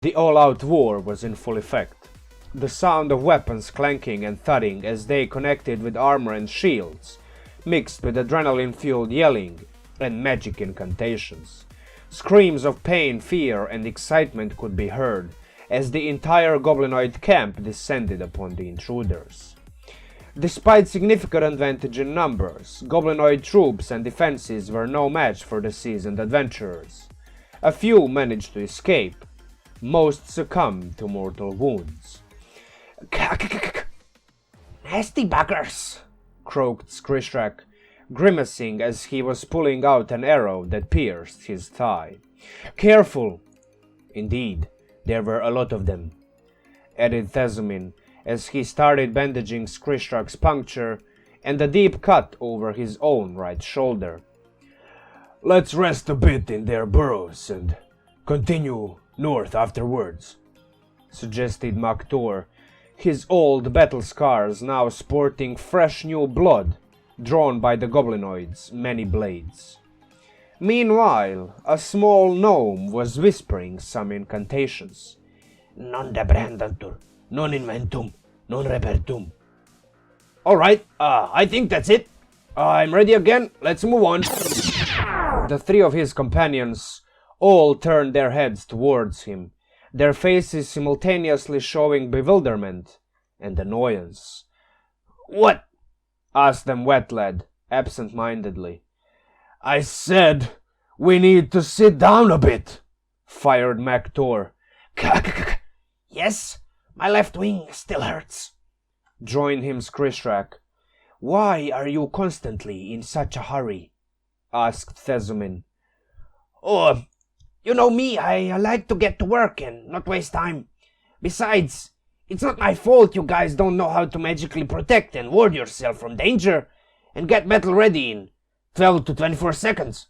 The all-out war was in full effect. The sound of weapons clanking and thudding as they connected with armor and shields, mixed with adrenaline-fueled yelling and magic incantations. Screams of pain, fear, and excitement could be heard as the entire goblinoid camp descended upon the intruders. Despite significant advantage in numbers, goblinoid troops and defenses were no match for the seasoned adventurers. A few managed to escape. Most succumbed to mortal wounds. Nasty buggers, croaked Skrishrak, grimacing as he was pulling out an arrow that pierced his thigh. Careful! Indeed, there were a lot of them, added Thezumin, as he started bandaging Skrishrak's puncture and a deep cut over his own right shoulder. Let's rest a bit in their burrows and continue north afterwards, suggested Maktor, his old battle scars now sporting fresh new blood drawn by the goblinoid's many blades. Meanwhile, a small gnome was whispering some incantations. Non debrandantur, non inventum, non repertum. Alright, I think that's it. I'm ready again, let's move on. The three of his companions all turned their heads towards him, their faces simultaneously showing bewilderment and annoyance. What? Asked them Wetlad, absent-mindedly. I said we need to sit down a bit, fired Maktor. Yes, my left wing still hurts, joined him Skrishrak. Why are you constantly in such a hurry? Asked Thezumin. Oh, you know me, I like to get to work and not waste time. Besides, it's not my fault you guys don't know how to magically protect and ward yourself from danger and get battle ready in 12 to 24 seconds,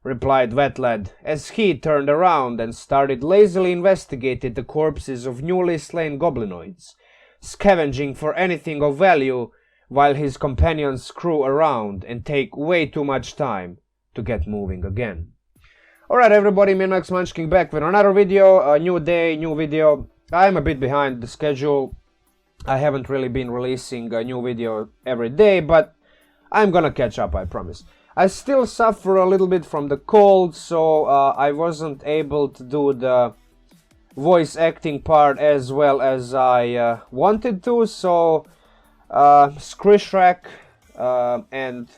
replied Wetlad, as he turned around and started lazily investigating the corpses of newly slain goblinoids, scavenging for anything of value while his companions screw around and take way too much time to get moving again. Alright everybody, Minox Munchkin back with another video, a new day, new video. I'm a bit behind the schedule. I haven't really been releasing a new video every day, but I'm gonna catch up, I promise. I still suffer a little bit from the cold, so I wasn't able to do the voice acting part as well as I wanted to, so Skrishrak and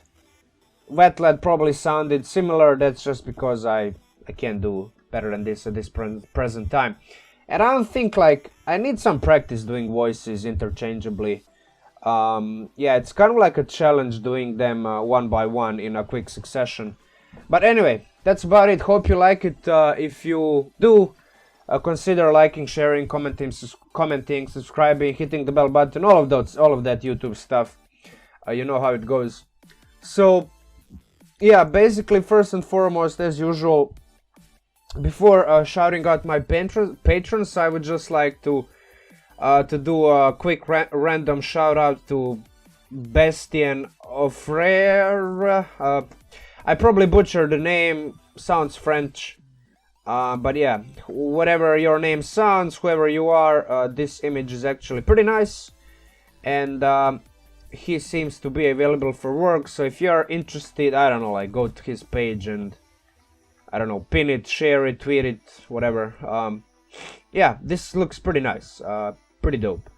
Wetlad probably sounded similar. That's just because I can't do better than this at this present time. And I don't think, like, I need some practice doing voices interchangeably. Yeah, it's kind of like a challenge doing them one by one in a quick succession. But anyway, that's about it. Hope you like it. If you do, consider liking, sharing, commenting, subscribing, hitting the bell button, all of that YouTube stuff. You know how it goes. So, yeah, basically, first and foremost, as usual, before shouting out my patrons, I would just like to do a quick random shout out to Bastien Offrere. I probably butchered the name, sounds French, but yeah, whatever your name sounds, whoever you are, this image is actually pretty nice, and he seems to be available for work, so if you're interested, I don't know, like, go to his page and, I don't know, pin it, share it, tweet it, whatever. Yeah, this looks pretty nice, pretty dope.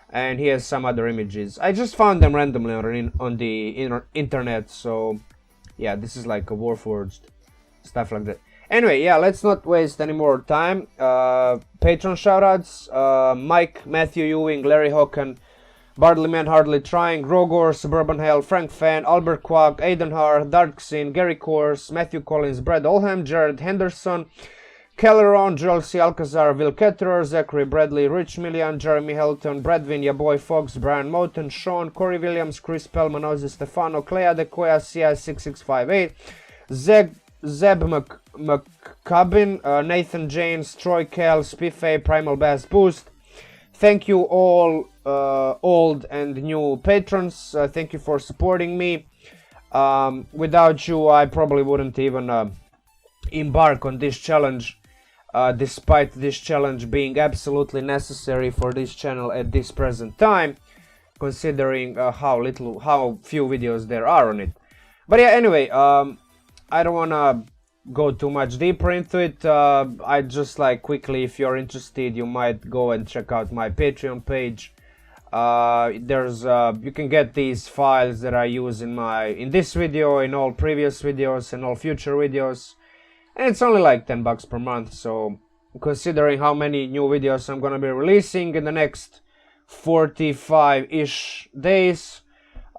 And he has some other images. I just found them randomly on the internet, so yeah, this is like a Warforged, stuff like that. Anyway, yeah, let's not waste any more time. Patron shoutouts, Mike, Matthew, Ewing, Larry Hocken, BardlyManHardlyTrying, Rogor, SuburbanHell, Frank Fan, Albert Kwak, Aidan Harth, Darth Xín, Gary Course, Matthew Collins, Brad Oldham, Jared Henderson, Kaleron, C Alcazar, Will Ketterer, Zachary Bradley, Rich Milian, Jeremy Helton, Bredwin, Ya Boy Fox, Bryan Moten, Sean, Cory Williams, Pell, Mannozzi Stefano, Adekoya, CI6658, Zeb McCubbin, Nathan James, Troy Kell, Spiffy, PrimalBassBoost. Thank you all, old and new patrons. Thank you for supporting me. Without you, I probably wouldn't even embark on this challenge. despite this challenge being absolutely necessary for this channel at this present time, considering how few videos there are on it. But yeah, anyway, I don't wanna go too much deeper into it. I just like quickly, if you're interested, you might go and check out my Patreon page. You can get these files that I use in this video, in all previous videos, and all future videos, and it's only like $10 per month. So considering how many new videos I'm gonna be releasing in the next 45-ish days,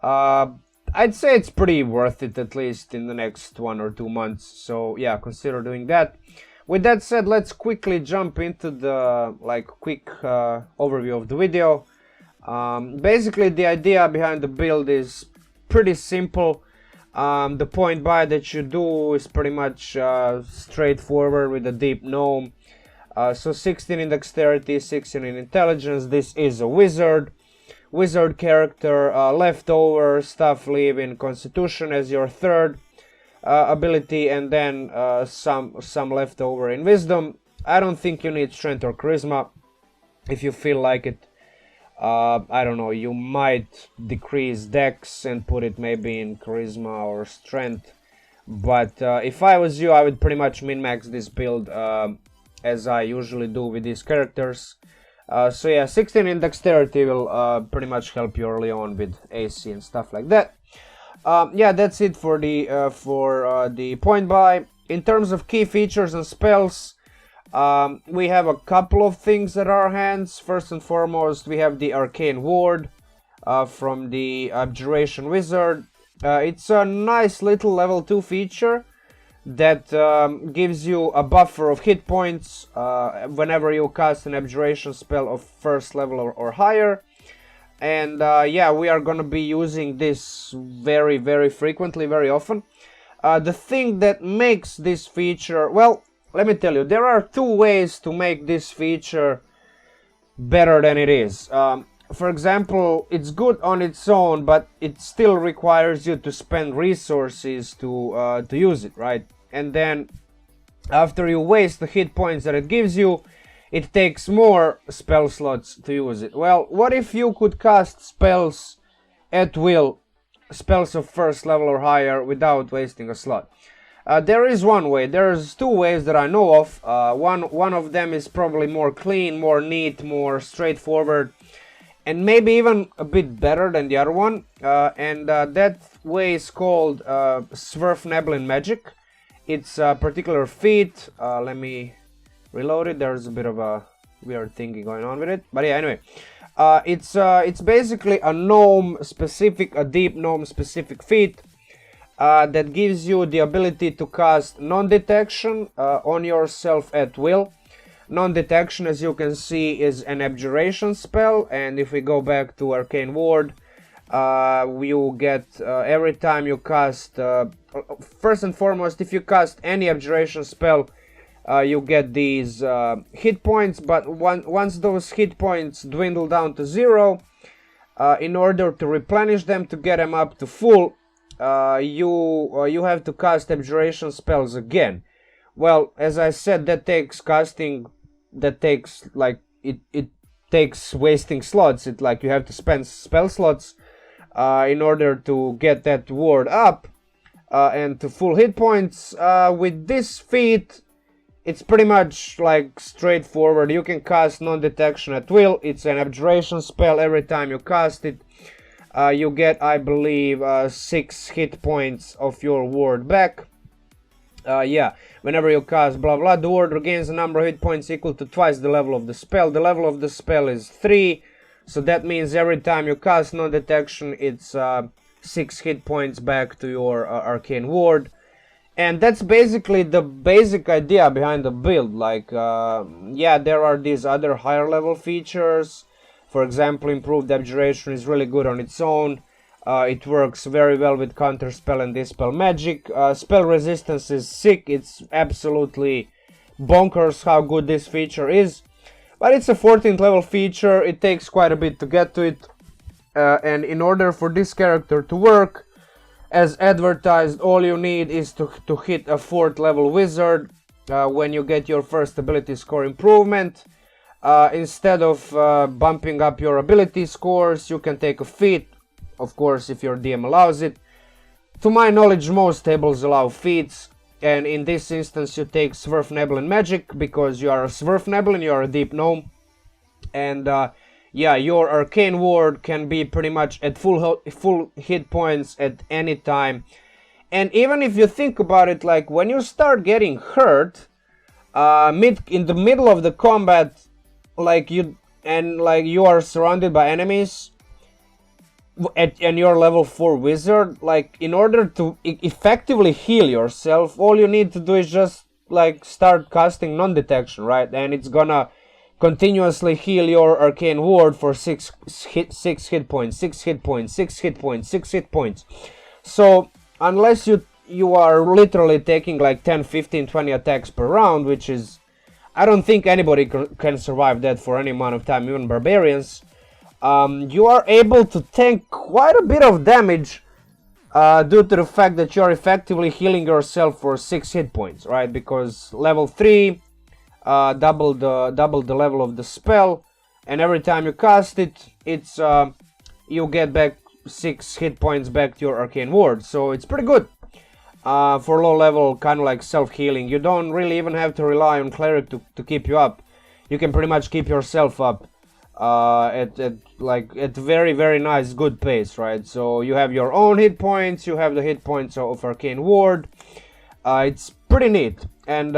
I'd say it's pretty worth it, at least in the next 1 or 2 months. So yeah, consider doing that. With that said, let's quickly jump into the quick overview of the video. Basically, the idea behind the build is pretty simple. The point buy that you do is pretty much straightforward with the Deep Gnome. So 16 in dexterity, 16 in intelligence. This is a wizard character, leftover stuff leave in constitution as your third ability, and then some leftover in wisdom. I don't think you need strength or charisma. If you feel like it, I don't know, you might decrease dex and put it maybe in charisma or strength. But if I was you, I would pretty much min-max this build as I usually do with these characters. So yeah, 16 in dexterity will pretty much help you early on with AC and stuff like that. Yeah, that's it for the point buy. In terms of key features and spells, we have a couple of things at our hands. First and foremost, we have the Arcane Ward from the Abjuration Wizard. It's a nice little level 2 feature that gives you a buffer of hit points whenever you cast an Abjuration spell of first level or higher. And yeah, we are gonna be using this very, very frequently, very often. The thing that makes this feature, well, let me tell you, there are 2 ways to make this feature better than it is. For example, it's good on its own, but it still requires you to spend resources to use it, right? And then after you waste the hit points that it gives you, it takes more spell slots to use it. Well, what if you could cast spells at will, spells of first level or higher, without wasting a slot? There is one way. There's 2 ways that I know of. One of them is probably more clean, more neat, more straightforward, and maybe even a bit better than the other one. And that way is called Svirfneblin magic. It's a particular feat. Let me reload it. There's a bit of a weird thingy going on with it. But yeah, anyway. It's basically a Deep Gnome specific feat that gives you the ability to cast non-detection on yourself at will. Non-detection, as you can see, is an Abjuration spell, and if we go back to Arcane Ward, you get every time you cast, first and foremost, if you cast any Abjuration spell, you get these hit points, but once those hit points dwindle down to 0, in order to replenish them, to get them up to full, you have to cast Abjuration spells again. Well, as I said, that takes it takes wasting slots. It you have to spend spell slots in order to get that ward up and to full hit points. With this feat, it's pretty much straightforward. You can cast non-detection at will. It's an Abjuration spell. Every time you cast it, you get, I believe, 6 hit points of your ward back. Yeah, whenever you cast blah blah, the ward regains a number of hit points equal to twice the level of the spell. The level of the spell is 3, so that means every time you cast non-detection, it's 6 hit points back to your Arcane Ward. And that's basically the basic idea behind the build. Yeah, there are these other higher level features. For example, improved Abjuration is really good on its own. It works very well with counterspell and dispel magic. Spell resistance is sick. It's absolutely bonkers how good this feature is. But it's a 14th level feature. It takes quite a bit to get to it. And in order for this character to work, as advertised, all you need is to hit a 4th level wizard. when you get your first ability score improvement. Instead of bumping up your ability scores, you can take a feat, of course, if your DM allows it. To my knowledge, most tables allow feats, and in this instance you take Svirfneblin magic, because you are a Svirfneblin, you are a Deep Gnome, and yeah, your Arcane Ward can be pretty much at full hit points at any time. And even if you think about it, like when you start getting hurt, in the middle of the combat, like you are surrounded by enemies, and you're level 4 wizard, like in order to effectively heal yourself, all you need to do is just like start casting non-detection, right? And it's gonna continuously heal your Arcane Ward for 6 hit points, 6 hit points, 6 hit points, 6 hit points. So unless you are literally taking like 10, 15, 20 attacks per round, which is, I don't think anybody can survive that for any amount of time, even barbarians. You are able to tank quite a bit of damage due to the fact that you're effectively healing yourself for 6 hit points, right? Because level 3, double the level of the spell, and every time you cast it, it's you get back 6 hit points back to your Arcane Ward, so it's pretty good. For low level, kind of like self-healing. You don't really even have to rely on Cleric to keep you up. You can pretty much keep yourself up at very, very nice, good pace, right? So you have your own hit points, you have the hit points of Arcane Ward. It's pretty neat. And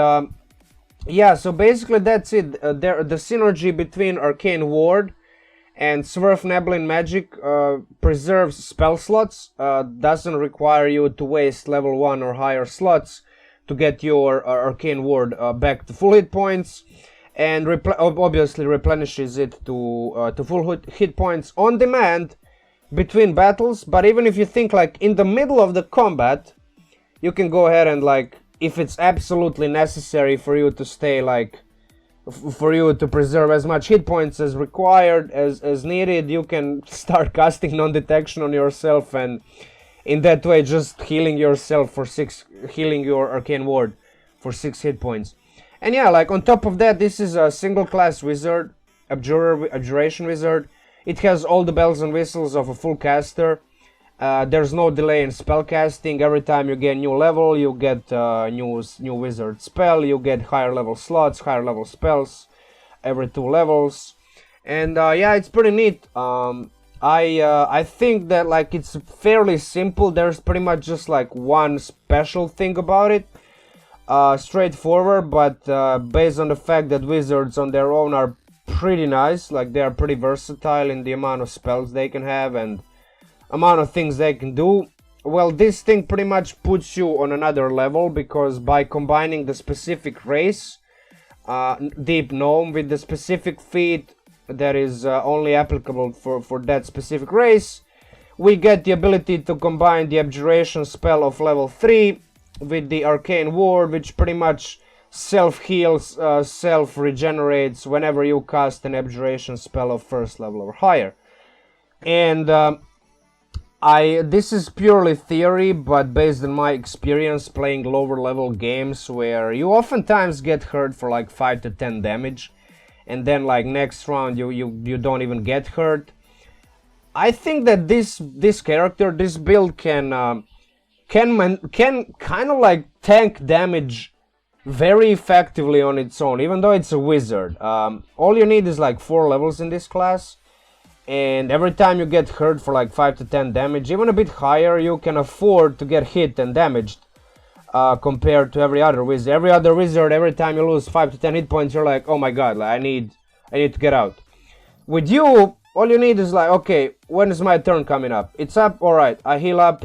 yeah, so basically that's it. The synergy between Arcane Ward and Svirfneblin magic preserves spell slots, doesn't require you to waste level 1 or higher slots to get your Arcane Ward back to full hit points, and obviously replenishes it to full hit points on demand between battles. But even if you think like in the middle of the combat, you can go ahead and like, if it's absolutely necessary for you to stay like, for you to preserve as much hit points as required, as needed, you can start casting non-detection on yourself, and in that way just healing yourself for 6, healing your Arcane Ward for 6 hit points. And yeah, like on top of that, this is a single class wizard, Abjuration wizard. It has all the bells and whistles of a full caster. There's no delay in spell casting. Every time you get new level, you get new wizard spell, you get higher level slots, higher level spells every 2 levels. And yeah, it's pretty neat. I think that like it's fairly simple. There's pretty much just like one special thing about it. Straightforward, but based on the fact that wizards on their own are pretty nice, like they are pretty versatile in the amount of spells they can have and amount of things they can do. Well, this thing pretty much puts you on another level, because by combining the specific race, Deep Gnome, with the specific feat that is only applicable for that specific race, we get the ability to combine the Abjuration spell of level 3 with the Arcane Ward, which pretty much self-heals, self-regenerates whenever you cast an Abjuration spell of 1st level or higher. And this is purely theory, but based on my experience playing lower level games where you oftentimes get hurt for like 5 to 10 damage, and then like next round you don't even get hurt. I think that this character, this build can kind of like tank damage very effectively on its own, even though it's a wizard. All you need is like 4 levels in this class, and every time you get hurt for like 5 to 10 damage, even a bit higher, you can afford to get hit and damaged compared to every other wizard. Every other wizard, every time you lose 5 to 10 hit points, you're like, oh my god, like, I need to get out. With you, all you need is like, okay, when is my turn coming up? It's up, alright, I heal up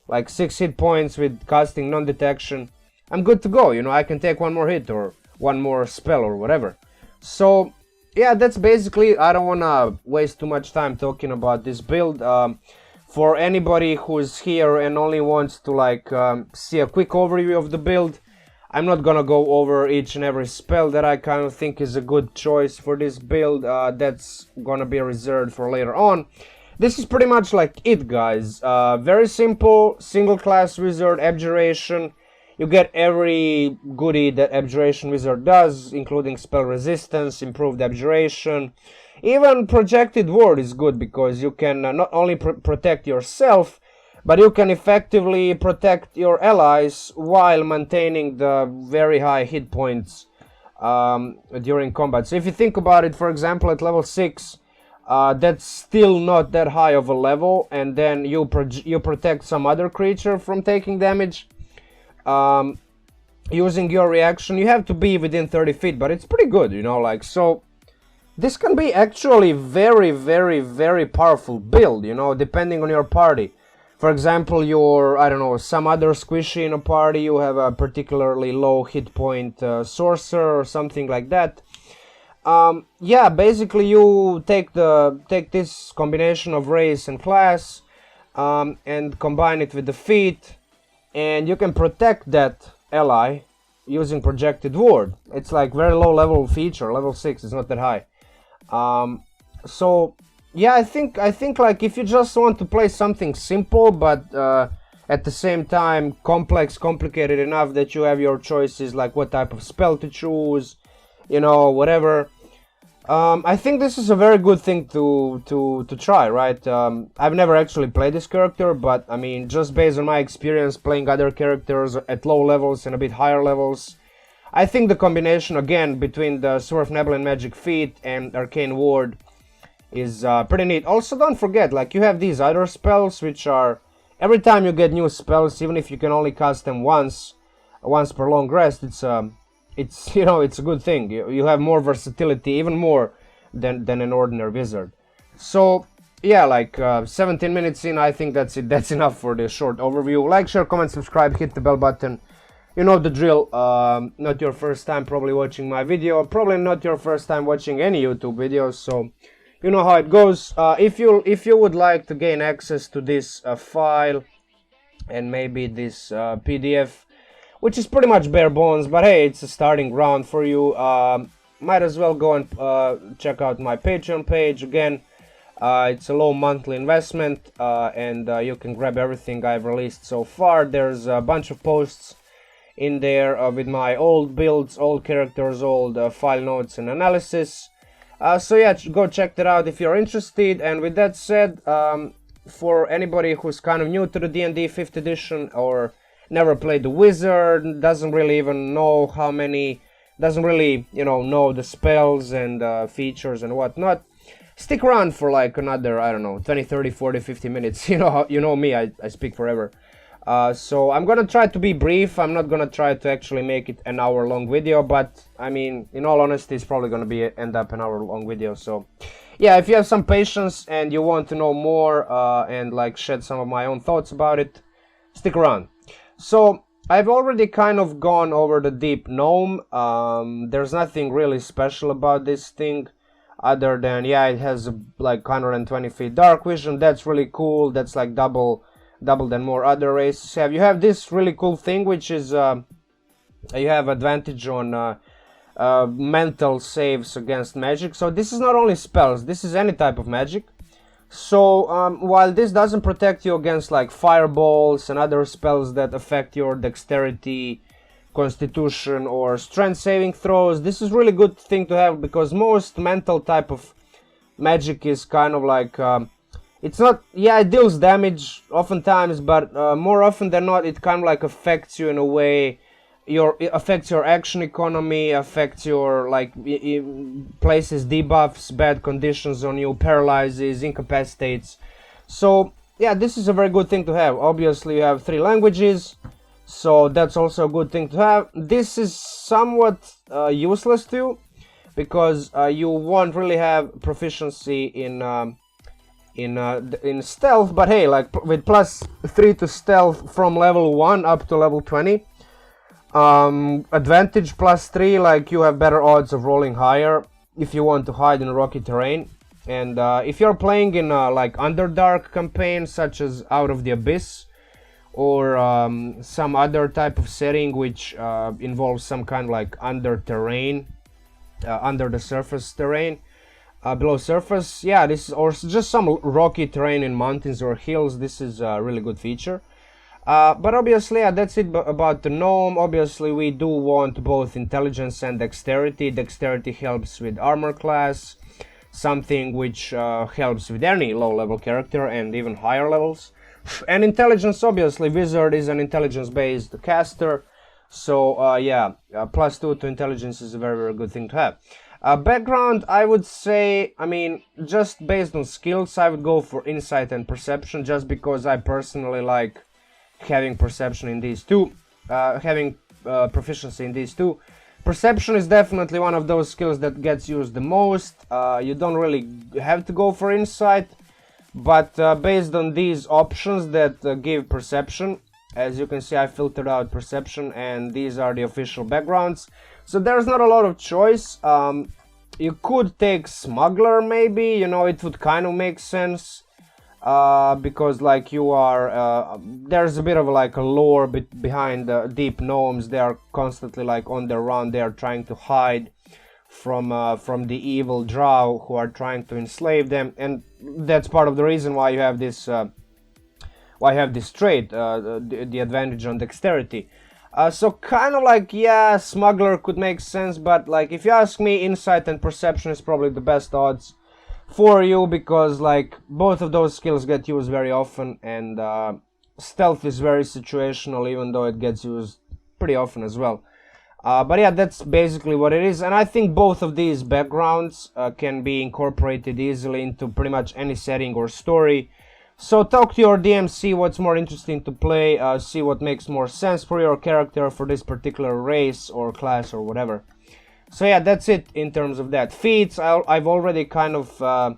like 6 hit points with casting non-detection. I'm good to go, you know, I can take 1 more hit or 1 more spell or whatever. So yeah, that's basically, I don't want to waste too much time talking about this build. For anybody who is here and only wants to like see a quick overview of the build, I'm not gonna go over each and every spell that I kind of think is a good choice for this build. That's gonna be reserved for later on. This is pretty much like it, guys. Very simple, single class wizard, Abjuration. You get every goodie that Abjuration Wizard does, including spell resistance, improved Abjuration. Even Projected Ward is good because you can not only protect yourself, but you can effectively protect your allies while maintaining the very high hit points during combat. So if you think about it, for example, at level 6, that's still not that high of a level, and then you protect some other creature from taking damage. Using your reaction, you have to be within 30 feet, but it's pretty good, you know, like, so this can be actually very, very, very powerful build, you know, depending on your party. For example, I don't know, some other squishy in a party, you have a particularly low hit point sorcerer or something like that. Yeah, basically you take this combination of race and class and combine it with the feat, and you can protect that ally using Projected Ward. It's like very low level feature, level 6, it's not that high. So yeah, I think like if you just want to play something simple but at the same time complicated enough that you have your choices, like what type of spell to choose, you know, whatever. I think this is a very good thing to try, right? I've never actually played this character, but I mean, just based on my experience playing other characters at low levels and a bit higher levels, I think the combination, again, between the Svirfneblin Magic Feat and Arcane Ward is pretty neat. Also, don't forget, like, you have these other spells, which are, every time you get new spells, even if you can only cast them once per long rest, it's you know, it's a good thing. You have more versatility, even more than an ordinary wizard. So yeah, like 17 minutes in, I think that's it. That's enough for this short overview. Like, share, comment, subscribe, hit the bell button. You know the drill. Not your first time probably watching my video, probably not your first time watching any YouTube videos, so you know how it goes. If you would like to gain access to this file and maybe this PDF, which is pretty much bare bones, but hey, it's a starting ground for you. Might as well go and check out my Patreon page. Again, it's a low monthly investment, and you can grab everything I've released so far. There's a bunch of posts in there with my old builds, old characters, old file notes and analysis. So yeah, go check that out if you're interested. And with that said, for anybody who's kind of new to the D&D 5th edition or never played the wizard, doesn't really even know doesn't really, you know the spells and features and whatnot, stick around for like another, I don't know, 20, 30, 40, 50 minutes. You know me, I speak forever. So I'm gonna try to be brief. I'm not gonna try to actually make it an hour-long video, but I mean, in all honesty, it's probably gonna end up an hour-long video. So yeah, if you have some patience and you want to know more and like shed some of my own thoughts about it, stick around. So I've already kind of gone over the Deep Gnome. There's nothing really special about this thing other than, yeah, it has like 120 feet dark vision. That's really cool. That's like double than more other races have. You have this really cool thing, which is you have advantage on mental saves against magic. So this is not only spells, this is any type of magic. So while this doesn't protect you against like fireballs and other spells that affect your dexterity, constitution or strength saving throws, this is really good thing to have, because most mental type of magic is kind of like it's not, yeah, it deals damage oftentimes, but more often than not it kind of like affects you in a way. It affects your action economy, affects your, like, places debuffs, bad conditions on you, paralyzes, incapacitates. So yeah, this is a very good thing to have. Obviously you have 3 languages, so that's also a good thing to have. This is somewhat useless to you, because you won't really have proficiency in stealth, but hey, like with +3 to stealth from level 1 up to level 20, advantage +3, like you have better odds of rolling higher if you want to hide in rocky terrain. And if you're playing in like Underdark campaign, such as Out of the Abyss, or some other type of setting which involves some kind of like under terrain, under the surface terrain, below surface, yeah, this is, or just some rocky terrain in mountains or hills, this is a really good feature. But obviously, yeah, that's it about the gnome. Obviously, we do want both intelligence and dexterity. Dexterity helps with armor class, something which helps with any low-level character and even higher levels. And intelligence, obviously, wizard is an intelligence-based caster, so yeah, +2 to intelligence is a very, very good thing to have. Background, I would say, I mean, just based on skills, I would go for insight and perception, just because I personally like having perception in these two, having proficiency in these two. Perception is definitely one of those skills that gets used the most. You don't really have to go for insight, but based on these options that give perception, as you can see, I filtered out perception, and these are the official backgrounds. So there's not a lot of choice. You could take smuggler, maybe, you know, it would kind of make sense. Because like you are, there's a bit of like a lore behind Deep Gnomes. They are constantly like on the run. They are trying to hide from the evil drow who are trying to enslave them, and that's part of the reason why you have this trait, the advantage on dexterity. So kind of like, yeah, smuggler could make sense, but like if you ask me, insight and perception is probably the best odds for you, because like both of those skills get used very often, and stealth is very situational, even though it gets used pretty often as well. But yeah, that's basically what it is, and I think both of these backgrounds can be incorporated easily into pretty much any setting or story. So talk to your DM, see what's more interesting to play, see what makes more sense for your character, for this particular race or class or whatever. So yeah, that's it in terms of that. Feats, I've already kind of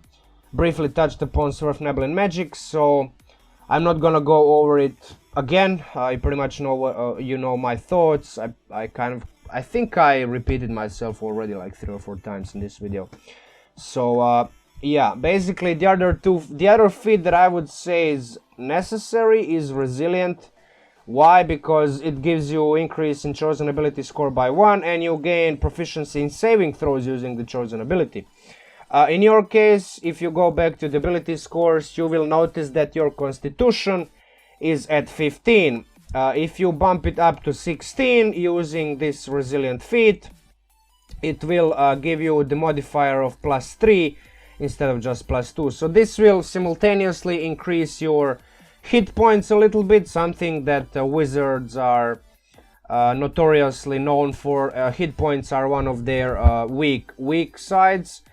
briefly touched upon Svirfneblin magic, so I'm not gonna go over it again. I pretty much know what, you know my thoughts. I think I repeated myself already like 3 or 4 times in this video. So yeah, basically the other feat that I would say is necessary is resilient. Why? Because it gives you increase in chosen ability score by 1, and you gain proficiency in saving throws using the chosen ability. In your case, if you go back to the ability scores, you will notice that your constitution is at 15. If you bump it up to 16 using this resilient feat, it will give you the modifier of +3 instead of just +2. So this will simultaneously increase your hit points a little bit, something that wizards are notoriously known for. Hit points are one of their weak sides.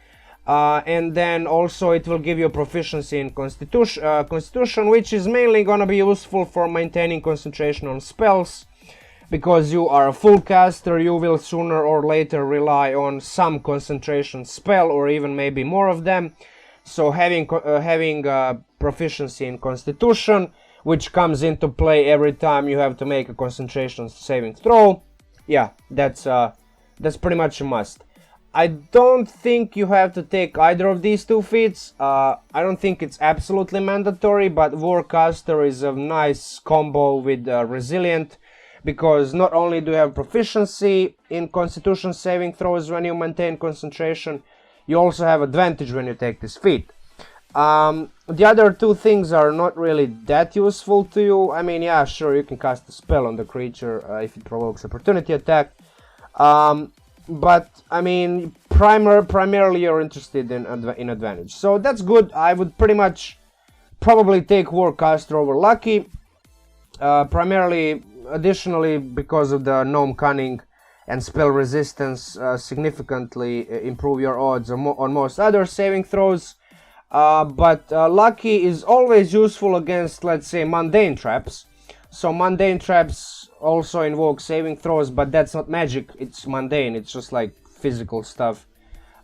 And then also it will give you proficiency in constitution, which is mainly going to be useful for maintaining concentration on spells. Because you are a full caster, you will sooner or later rely on some concentration spell, or even maybe more of them. So having proficiency in constitution, which comes into play every time you have to make a concentration saving throw, yeah, that's pretty much a must. I don't think you have to take either of these two feats. I don't think it's absolutely mandatory, but Warcaster is a nice combo with Resilient, because not only do you have proficiency in constitution saving throws when you maintain concentration, you also have advantage when you take this feat. The other two things are not really that useful to you. I mean, yeah, sure, you can cast a spell on the creature if it provokes opportunity attack. But, I mean, primarily you're interested in advantage. So that's good. I would pretty much probably take Warcaster over Lucky. Primarily, additionally, because of the Gnome Cunning and spell resistance significantly improve your odds on most other saving throws. But Lucky is always useful against, let's say, mundane traps. So mundane traps also invoke saving throws, but that's not magic, it's mundane, it's just like physical stuff.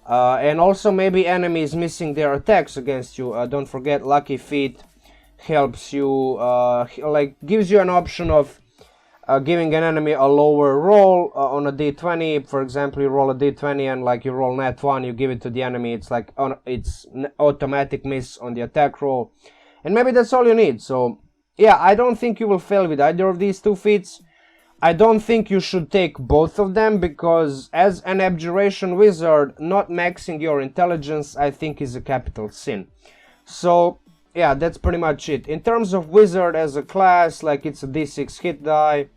And also maybe enemies missing their attacks against you. Don't forget, Lucky feat helps you, like gives you an option of giving an enemy a lower roll on a d20. For example, you roll a d20 and like you roll nat 1, you give it to the enemy, it's like it's automatic miss on the attack roll, and maybe that's all you need. So yeah, I don't think you will fail with either of these two feats. I don't think you should take both of them, because as an Abjuration wizard, not maxing your intelligence I think is a capital sin. So yeah, that's pretty much it. In terms of wizard as a class, like it's a d6 hit die,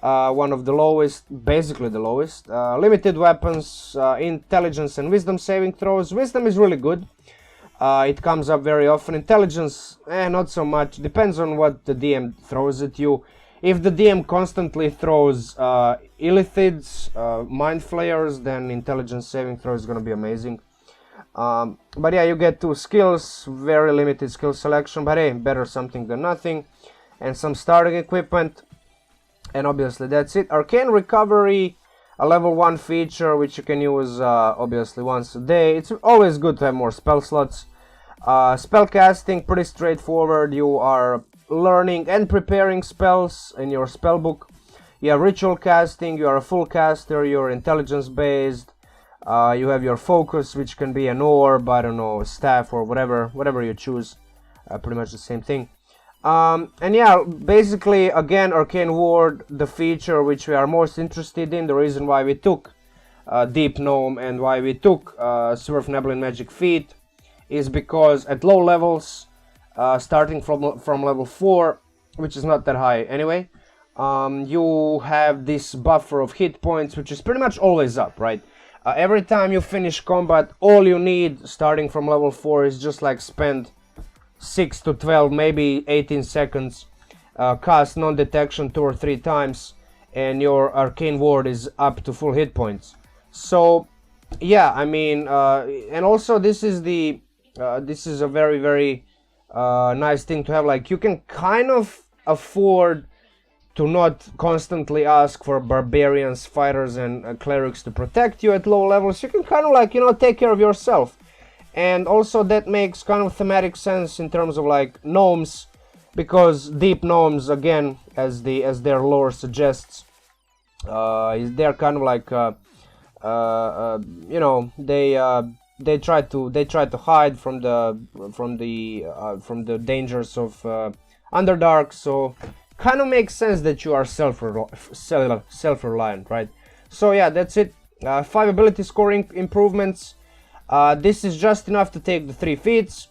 one of the lowest, basically the lowest. Limited weapons, intelligence and wisdom saving throws. Wisdom is really good. It comes up very often. Intelligence, not so much. Depends on what the DM throws at you. If the DM constantly throws illithids, mind flayers, then intelligence saving throw is gonna be amazing. But yeah, you get 2 skills, very limited skill selection, but hey, better something than nothing. And some starting equipment. And obviously that's it. Arcane recovery, a level 1 feature which you can use obviously once a day. It's always good to have more spell slots. Spell casting, pretty straightforward. You are learning and preparing spells in your spell book. You have ritual casting, you are a full caster, you're intelligence based. You have your focus, which can be an orb, I don't know, staff or whatever you choose. Pretty much the same thing. And yeah, basically, again, Arcane Ward, the feature which we are most interested in, the reason why we took Deep Gnome and why we took Svirfneblin Magic Feet, is because at low levels, starting from level 4, which is not that high anyway, you have this buffer of hit points, which is pretty much always up, right? Every time you finish combat, all you need, starting from level 4, is just like spend 6 to 12, maybe 18 seconds, cast non-detection 2 or 3 times, and your Arcane Ward is up to full hit points. So, yeah, I mean, and also this is a very, very nice thing to have. Like, you can kind of afford to not constantly ask for barbarians, fighters, and clerics to protect you at low levels. You can kind of like, you know, take care of yourself. And also that makes kind of thematic sense in terms of like gnomes, because deep gnomes, again, as their lore suggests, they're kind of like, you know, they try to hide from the dangers of Underdark. So kind of makes sense that you are self-reliant, right? So yeah, that's it. 5 ability scoring improvements. This is just enough to take the 3 feats.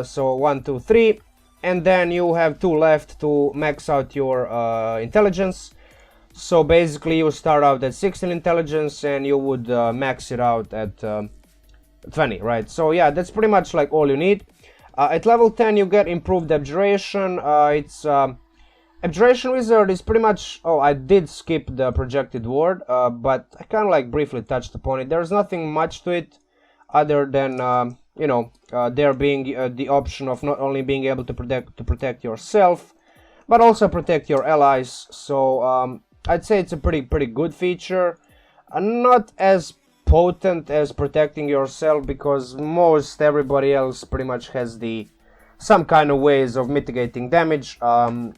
So 1, 2, 3, and then you have 2 left to max out your intelligence. So basically, you start out at 16 intelligence, and you would max it out at 20, right? So yeah, that's pretty much like all you need. At level 10, you get improved Abjuration. Abjuration Wizard is pretty much... Oh, I did skip the projected ward, but I kind of like briefly touched upon it. There's nothing much to it other than, you know, there being the option of not only being able to protect yourself, but also protect your allies. So I'd say it's a pretty good feature. Not as potent as protecting yourself, because most everybody else pretty much has some kind of ways of mitigating damage.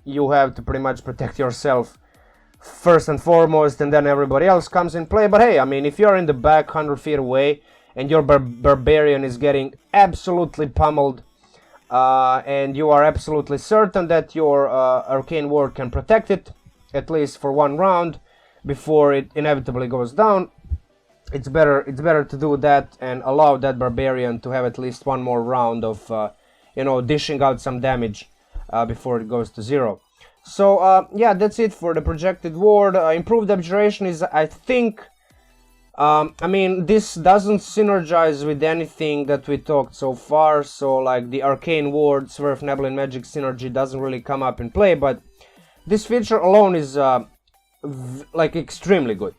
You have to pretty much protect yourself first and foremost, and then everybody else comes in play. But hey, I mean, if you're in the back 100 feet away and your barbarian is getting absolutely pummeled, and you are absolutely certain that your Arcane Ward can protect it, at least for 1 round, before it inevitably goes down, it's better to do that and allow that barbarian to have at least 1 more round of you know, dishing out some damage before it goes to 0. So yeah, that's it for the projected ward. Improved Abjuration is, I think, I mean, this doesn't synergize with anything that we talked so far, so like the Arcane Ward, Svirfneblin Magic synergy doesn't really come up in play, but this feature alone is like extremely good.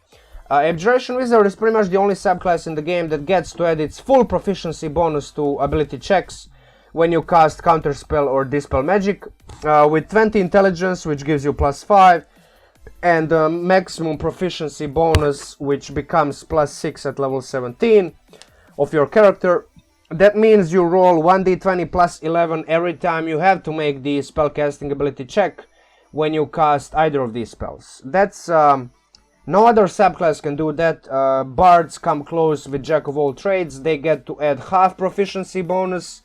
Abjuration Wizard is pretty much the only subclass in the game that gets to add its full proficiency bonus to ability checks when you cast counterspell or dispel magic, with 20 intelligence, which gives you +5, and maximum proficiency bonus, which becomes +6 at level 17 of your character. That means you roll 1d20 +11 every time you have to make the spellcasting ability check when you cast either of these spells. That's no other subclass can do that. Bards come close with Jack of all trades. They get to add half proficiency bonus,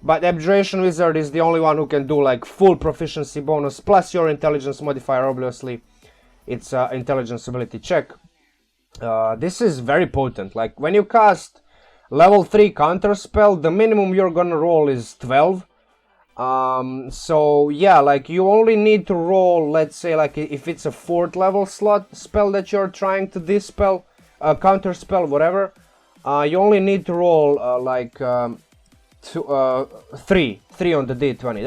but Abjuration Wizard is the only one who can do like full proficiency bonus plus your intelligence modifier. Obviously, it's intelligence ability check. This is very potent. Like when you cast level 3 counter spell, the minimum you're gonna roll is 12. So yeah, like you only need to roll, let's say, like if it's a 4th level slot spell that you're trying to dispel, counter spell, whatever, you only need to roll like 3 on the d20.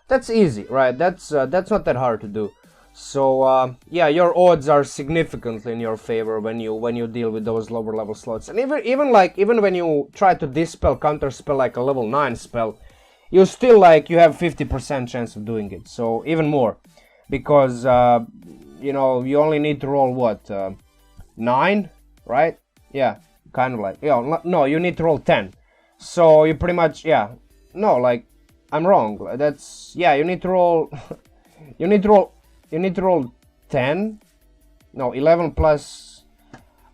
That's easy, right? That's not that hard to do. So yeah, your odds are significantly in your favor when you deal with those lower level slots. And even when you try to dispel, counter spell like a level 9 spell, you still you have 50% chance of doing it. So even more, because you know, you only need to roll what, 9, right? Yeah, kind of like, yeah, no, you need to roll 10. So you pretty much, yeah, no, like I'm wrong. That's, yeah, you need to roll you need to roll 10. No, 11 plus,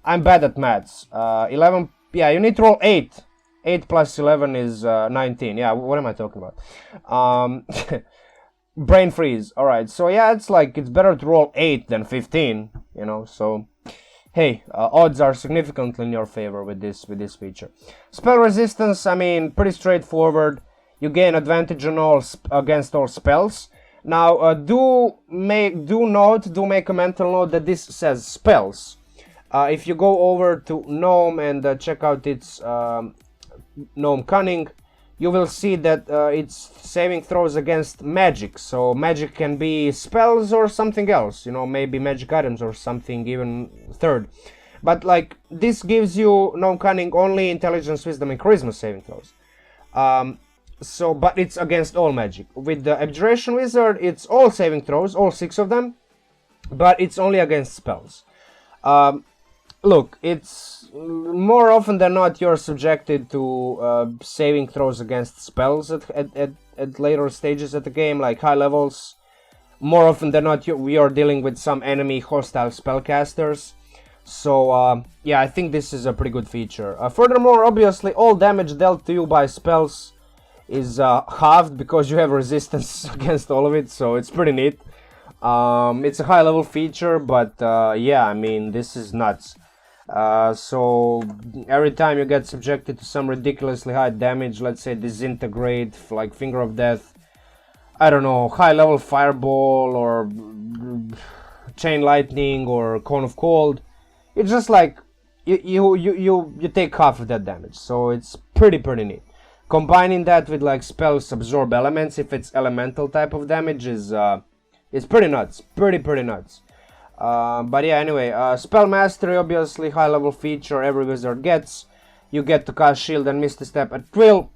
I'm bad at maths. 11, yeah, you need to roll 8. 8 plus 11 is 19. Yeah, what am I talking about? Brain freeze. Alright, so yeah, it's better to roll 8 than 15, you know, so hey, odds are significantly in your favor with this feature. Spell resistance, I mean, pretty straightforward. You gain advantage on against all spells. Now, do make a mental note that this says spells. If you go over to Gnome and check out its Gnome Cunning, you will see that it's saving throws against magic. So magic can be spells or something else, you know, maybe magic items or something even third. But like, this gives you Gnome Cunning only intelligence, wisdom, and charisma saving throws. So, but it's against all magic. With the Abjuration Wizard, it's all saving throws, all 6 of them, but it's only against spells. Look, it's more often than not you're subjected to saving throws against spells at later stages of the game, like high levels. More often than not we are dealing with some enemy hostile spellcasters. So yeah, I think this is a pretty good feature. Furthermore, obviously all damage dealt to you by spells is halved because you have resistance against all of it, so it's pretty neat. It's a high level feature, but yeah, I mean, this is nuts. So every time you get subjected to some ridiculously high damage, let's say disintegrate, like Finger of Death, I don't know, high level fireball or chain lightning or cone of cold, it's just like you take half of that damage. So it's pretty neat. Combining that with like spells absorb elements, if it's elemental type of damage, is pretty nuts. Pretty nuts. But yeah, anyway, spell mastery, obviously high level feature every wizard gets. You get to cast shield and misty step at will.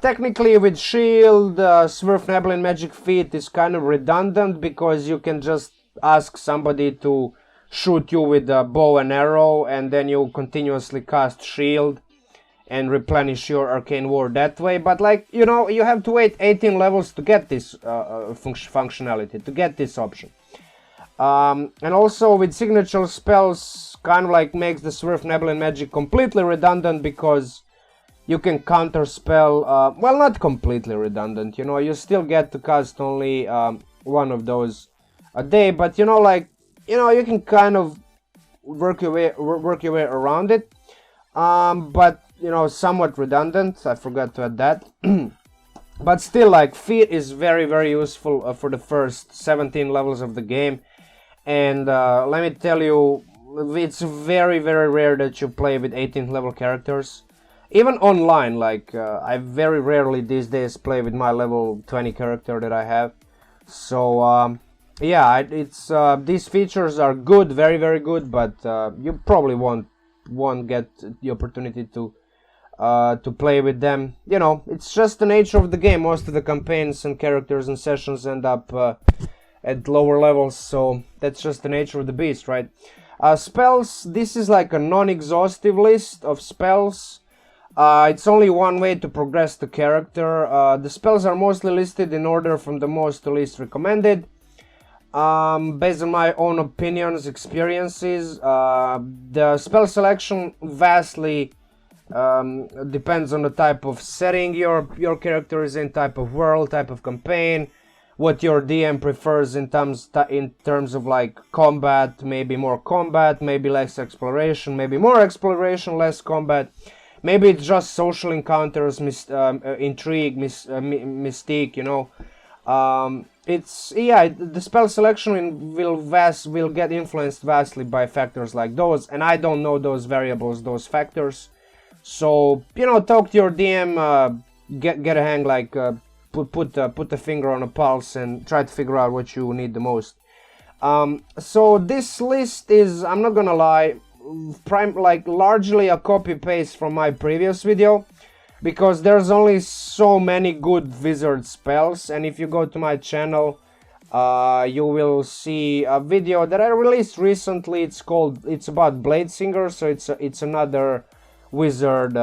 Technically with shield, Svirfneblin magic feat is kind of redundant because you can just ask somebody to shoot you with a bow and arrow, and then you continuously cast shield and replenish your arcane ward that way. But like, you know, you have to wait 18 levels to get this functionality, to get this option. And also with signature spells, kind of like makes the Svirfneblin magic completely redundant because you can counter spell, well, not completely redundant, you know, you still get to cast only one of those a day, but you know, like, you know, you can kind of work your way around it, but you know, somewhat redundant. I forgot to add that. But still, like, feat is very useful for the first 17 levels of the game. And let me tell you, it's very rare that you play with 18th level characters. Even online, like, I very rarely these days play with my level 20 character that I have. So, yeah, it's these features are good, very good, but you probably won't get the opportunity to play with them. You know, it's just the nature of the game. Most of the campaigns and characters and sessions end up at lower levels, so that's just the nature of the beast, right? Spells, this is like a non-exhaustive list of spells. It's only one way to progress the character. The spells are mostly listed in order from the most to least recommended. Based on my own opinions, experiences, the spell selection vastly depends on the type of setting your character is in, type of world, type of campaign, what your DM prefers in terms of like combat, maybe more combat, maybe less exploration, maybe more exploration, less combat, Maybe it's just social encounters, intrigue, mystique, you know. It's yeah, the spell selection will get influenced vastly by factors like those, and I don't know those variables, those factors. So you know, talk to your DM, get a hang, like put the finger on a pulse and try to figure out what you need the most. So this list is, I'm not gonna lie, like largely a copy paste from my previous video, because there's only so many good wizard spells, and if you go to my channel, you will see a video that I released recently. It's about Blade Singer, so it's another wizard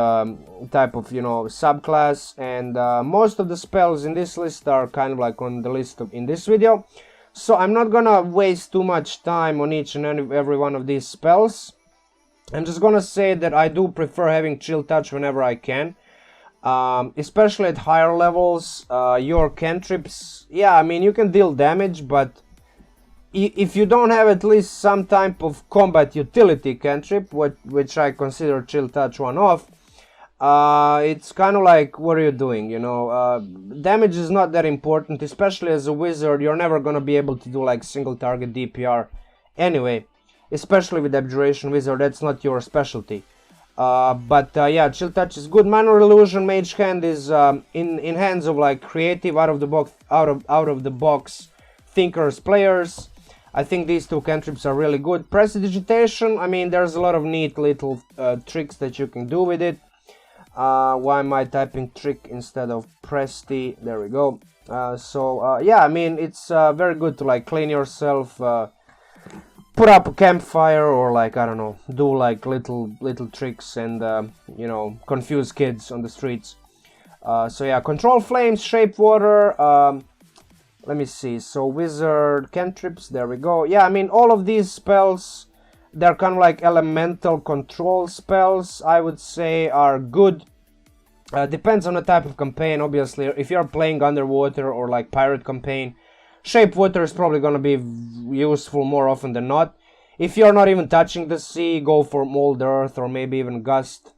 type of, you know, subclass, and most of the spells in this list are kind of like on the list in this video. So I'm not gonna waste too much time on each and every one of these spells. I'm just gonna say that I do prefer having Chill Touch whenever I can. Especially at higher levels. Your cantrips, yeah, I mean, you can deal damage, but if you don't have at least some type of combat utility cantrip, which I consider Chill Touch one of, it's kind of like, what are you doing, you know? Damage is not that important, especially as a wizard. You're never gonna be able to do like single target DPR anyway, especially with Abjuration Wizard. That's not your specialty. But yeah, Chill Touch is good. Minor Illusion, Mage Hand is in hands of like creative, out of the box thinkers players. I think these two cantrips are really good. Prestidigitation, I mean, there's a lot of neat little tricks that you can do with it. Why am I typing trick instead of Presti? There we go. Yeah, I mean, it's very good to like clean yourself, put up a campfire, or like, I don't know, do like little tricks and you know, confuse kids on the streets. So yeah, Control Flames, Shape Water, let me see, so Wizard cantrips, there we go. Yeah, I mean, all of these spells, they're kind of like elemental control spells, I would say, are good. Depends on the type of campaign, obviously. If you're playing underwater or like pirate campaign, Shape Water is probably going to be useful more often than not. If you're not even touching the sea, go for Mold Earth or maybe even Gust.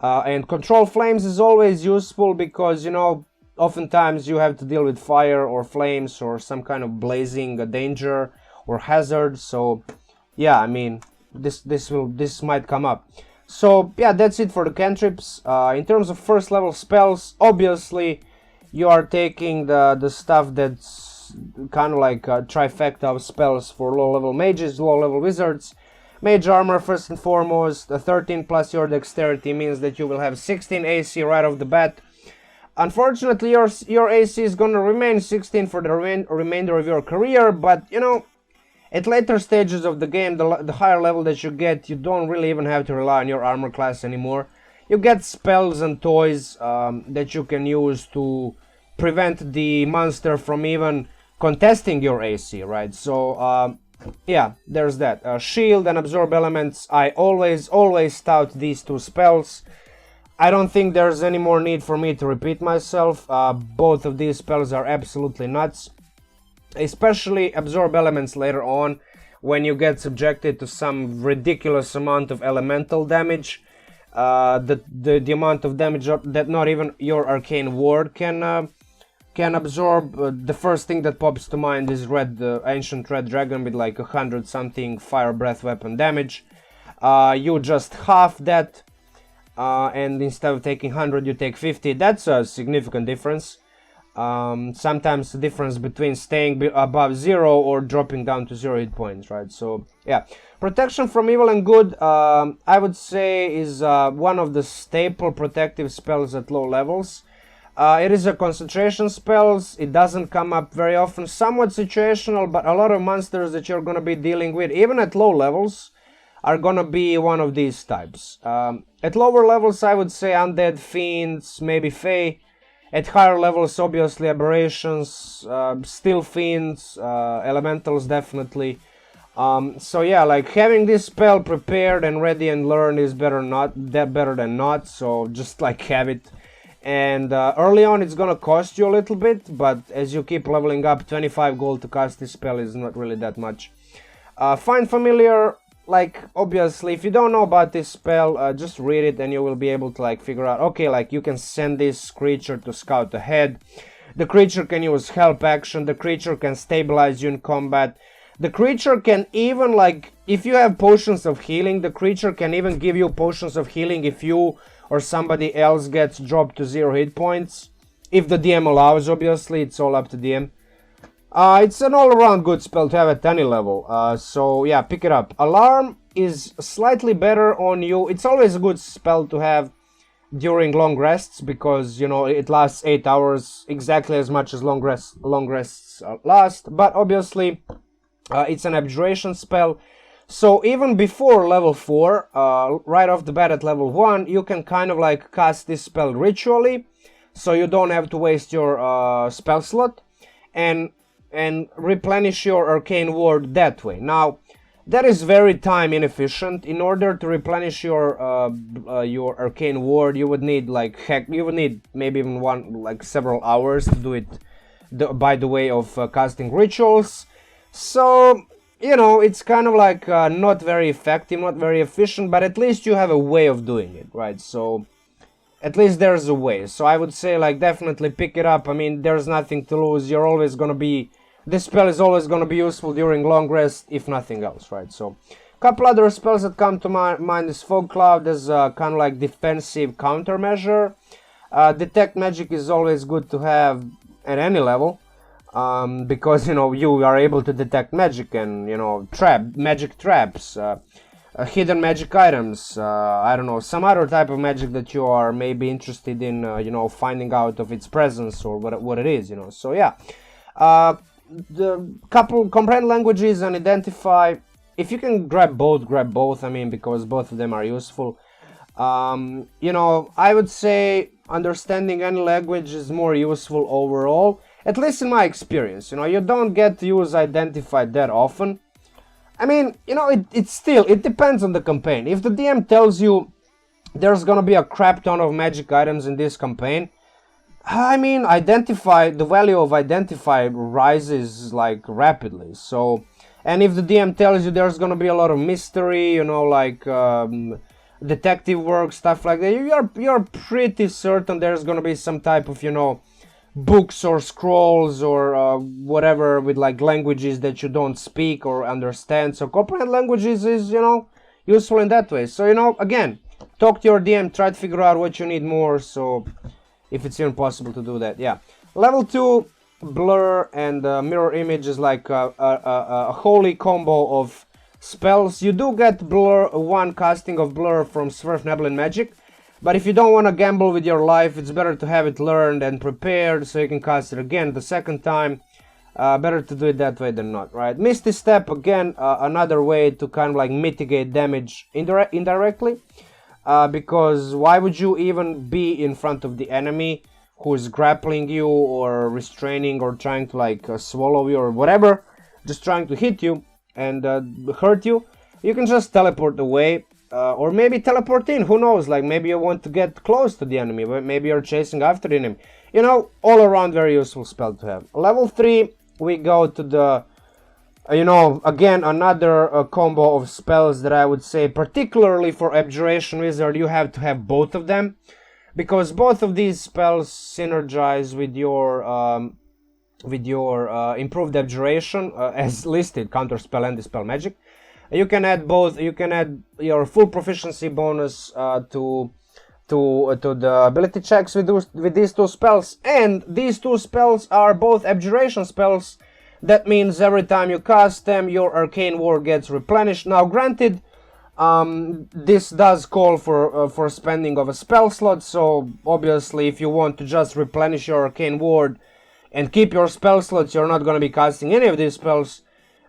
And Control Flames is always useful because, you know, oftentimes you have to deal with fire or flames or some kind of blazing danger or hazard. So, yeah, I mean, this might come up. So, yeah, that's it for the cantrips. In terms of first level spells, obviously, you are taking the stuff that's kind of like a trifecta of spells for low-level mages, low-level wizards. Mage armor, first and foremost. 13 plus your dexterity means that you will have 16 AC right off the bat. Unfortunately, your AC is gonna remain 16 for the remainder of your career, but, you know, at later stages of the game, the higher level that you get, you don't really even have to rely on your armor class anymore. You get spells and toys that you can use to prevent the monster from even contesting your AC, right? So, yeah, there's that. Shield and Absorb Elements, I always tout these two spells. I don't think there's any more need for me to repeat myself. Both of these spells are absolutely nuts. Especially Absorb Elements later on, when you get subjected to some ridiculous amount of elemental damage. The amount of damage that not even your Arcane Ward can absorb. The first thing that pops to mind is Ancient Red Dragon with like 100 something Fire Breath weapon damage. You just half that, and instead of taking 100 you take 50. That's a significant difference. Sometimes the difference between staying above 0 or dropping down to 0 hit points, right? So yeah, Protection from Evil and Good, I would say, is one of the staple protective spells at low levels. It is a concentration spells. It doesn't come up very often, somewhat situational, but a lot of monsters that you're gonna be dealing with, even at low levels, are gonna be one of these types. At lower levels, I would say Undead, Fiends, maybe Fae. At higher levels, obviously, Aberrations, Steel Fiends, Elementals, definitely. So yeah, like, having this spell prepared and ready and learned is better than not, so just like have it. And early on it's gonna cost you a little bit, but as you keep leveling up, 25 gold to cast this spell is not really that much. Find Familiar, like, obviously, if you don't know about this spell, just read it and you will be able to, like, figure out, okay, like, you can send this creature to scout ahead. The creature can use help action. The creature can stabilize you in combat. The creature can even, like, if you have potions of healing, the creature can even give you potions of healing if you or somebody else gets dropped to 0 hit points. If the DM allows, obviously, it's all up to DM. It's an all-around good spell to have at any level, so yeah, pick it up. Alarm is slightly better on you. It's always a good spell to have during long rests, because, you know, it lasts 8 hours, exactly as much as long rests last, but obviously, it's an Abjuration spell, so even before level 4, right off the bat at level 1, you can kind of like cast this spell ritually, so you don't have to waste your spell slot, and replenish your arcane ward that way. Now, that is very time inefficient. In order to replenish your arcane ward, you would need maybe even several hours to do it by the way of casting rituals. So, you know, it's kind of like not very effective, not very efficient, but at least you have a way of doing it, right? So, at least there's a way. So I would say, like, definitely pick it up. I mean, there's nothing to lose. You're always gonna be... This spell is always going to be useful during long rest, if nothing else, right? So, a couple other spells that come to my mind is Fog Cloud as a kind of like defensive countermeasure. Detect Magic is always good to have at any level, because, you know, you are able to detect magic and, you know, magic traps, hidden magic items, I don't know, some other type of magic that you are maybe interested in, you know, finding out of its presence or what it is, you know. So, yeah. The couple comprehend languages and identify. If you can grab both, I mean, because both of them are useful. You know, I would say understanding any language is more useful overall, at least in my experience. You know, you don't get to use identify that often. I mean, you know, it depends on the campaign. If the DM tells you there's gonna be a crap ton of magic items in this campaign, I mean, the value of identify rises like rapidly. So, and if the DM tells you there's gonna be a lot of mystery, you know, like detective work, stuff like that, you're pretty certain there's gonna be some type of, you know, books or scrolls or whatever with like languages that you don't speak or understand. So comprehend languages is, you know, useful in that way. So, you know, again, talk to your DM, try to figure out what you need more. So, if it's even possible to do that, yeah. Level 2, Blur and Mirror Image is like a holy combo of spells. You do get Blur, one casting of Blur from Svirfneblin magic, but if you don't want to gamble with your life, it's better to have it learned and prepared so you can cast it again the second time. Better to do it that way than not, right? Misty Step, again, another way to kind of like mitigate damage indirectly. Because why would you even be in front of the enemy who is grappling you or restraining or trying to like swallow you or whatever, just trying to hit you and hurt you? You can just teleport away, or maybe teleport in, who knows, like maybe you want to get close to the enemy, but maybe you're chasing after the enemy. You know, all around very useful spell to have. Level 3, we go to the... You know, again, another combo of spells that I would say, particularly for Abjuration Wizard, you have to have both of them, because both of these spells synergize with your improved Abjuration, as listed, Counterspell and Dispel Magic. You can add both. You can add your full proficiency bonus to the ability checks with these two spells, and these two spells are both Abjuration spells. That means every time you cast them, your arcane ward gets replenished. Now, granted, this does call for spending of a spell slot, so obviously if you want to just replenish your arcane ward and keep your spell slots, you're not going to be casting any of these spells.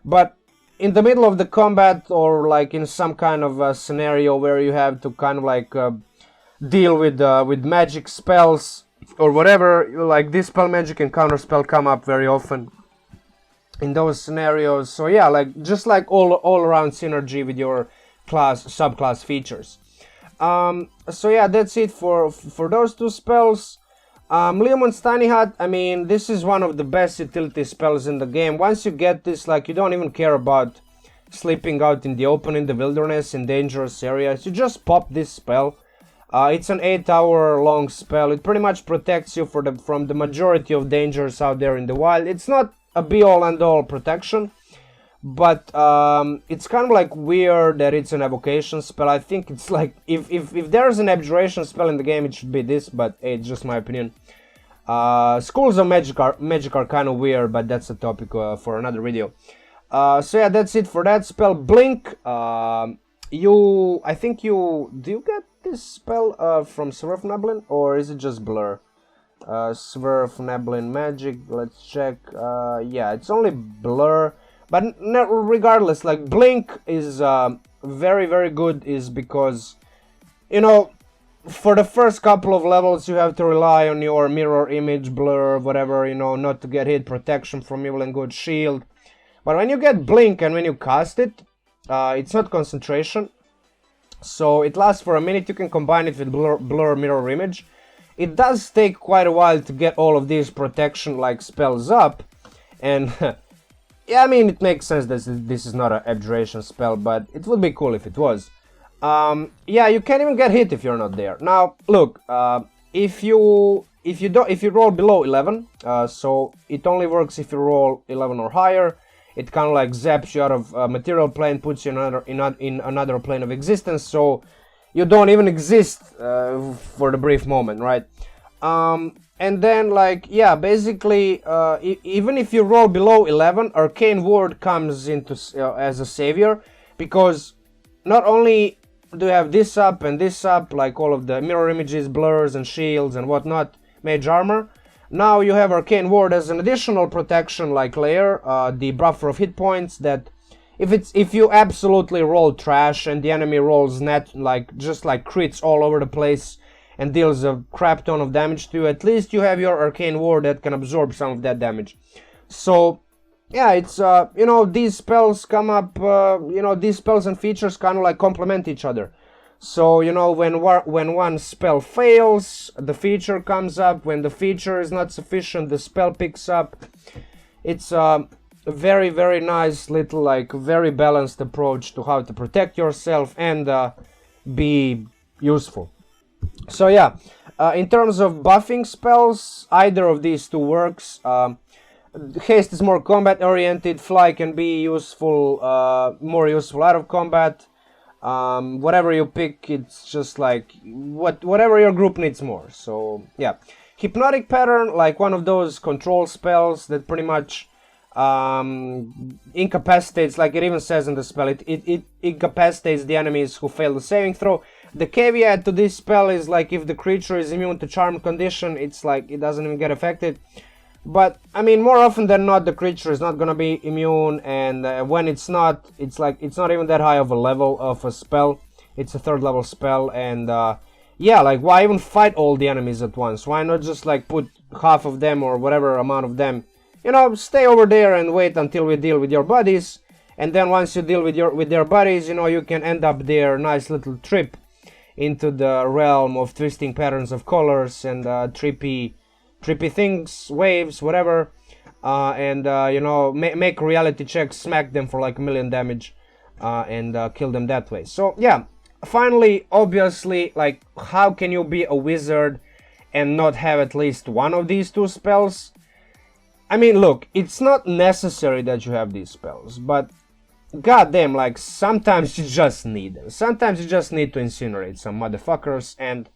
But in the middle of the combat, or like in some kind of a scenario where you have to kind of like deal with magic spells or whatever, like Dispel Magic and Counterspell come up very often in those scenarios. So yeah, like just like all around synergy with your subclass features. So yeah, that's it for those two spells. Leomon's Tiny Hut, I mean, this is one of the best utility spells in the game. Once you get this, like, you don't even care about sleeping out in the open, in the wilderness, in dangerous areas, you just pop this spell. It's an 8-hour long spell. It pretty much protects you from the majority of dangers out there in the wild. It's not a be-all end-all protection, but it's kind of like weird that it's an evocation spell. I think it's like, if there's an abjuration spell in the game, it should be this, but hey, it's just my opinion. Schools of magic are kind of weird, but that's a topic for another video. So yeah, that's it for that spell. Blink, do you get this spell from Svirfneblin, or is it just Blur? Svirfneblin magic, let's check. Yeah, it's only Blur, but regardless, like, Blink is very, very good, is because, you know, for the first couple of levels you have to rely on your mirror image, blur, whatever, you know, not to get hit, protection from evil and good, shield. But when you get Blink and when you cast it, it's not concentration, so it lasts for a minute. You can combine it with blur, mirror image. It does take quite a while to get all of these protection like spells up, and yeah, I mean, it makes sense that this is not an abjuration spell, but it would be cool if it was. Yeah, you can't even get hit if you're not there. Now, look, if you roll below 11, so it only works if you roll 11 or higher. It kind of like zaps you out of material plane, puts you in another plane of existence, so you don't even exist for the brief moment, right? And then, like, yeah, basically, even if you roll below 11, Arcane Ward comes into as a savior, because not only do you have this up and this up, like all of the mirror images, blurs and shields and whatnot, mage armor. Now you have Arcane Ward as an additional protection like layer, the buffer of hit points, that if you absolutely roll trash and the enemy rolls just like crits all over the place and deals a crap ton of damage to you, at least you have your Arcane Ward that can absorb some of that damage. So yeah, it's you know, these spells come up, you know, these spells and features kind of like complement each other. So, you know, when one spell fails, the feature comes up. When the feature is not sufficient, the spell picks up. It's a very, very nice little, like, very balanced approach to how to protect yourself and be useful. So yeah, in terms of buffing spells, either of these two works. Haste is more combat oriented. Fly can be useful, more useful out of combat. Whatever you pick, it's just like whatever your group needs more. So yeah, Hypnotic Pattern, like one of those control spells that pretty much incapacitates, like it even says in the spell, it incapacitates the enemies who fail the saving throw. The caveat to this spell is, like, if the creature is immune to charm condition, it's like it doesn't even get affected. But I mean, more often than not, the creature is not gonna be immune, and when it's not, it's like it's not even that high of a level of a spell. It's a 3rd level spell, and yeah, like, why even fight all the enemies at once? Why not just like put half of them or whatever amount of them? You know, stay over there and wait until we deal with your buddies, and then once you deal with their buddies, you know, you can end up their nice little trip into the realm of twisting patterns of colors and trippy things, waves, whatever, and you know, make reality checks, smack them for like 1,000,000 damage, and kill them that way. So yeah, finally, obviously, like, how can you be a wizard and not have at least one of these two spells? I mean, look, it's not necessary that you have these spells, but goddamn, like, sometimes you just need them. Sometimes you just need to incinerate some motherfuckers, and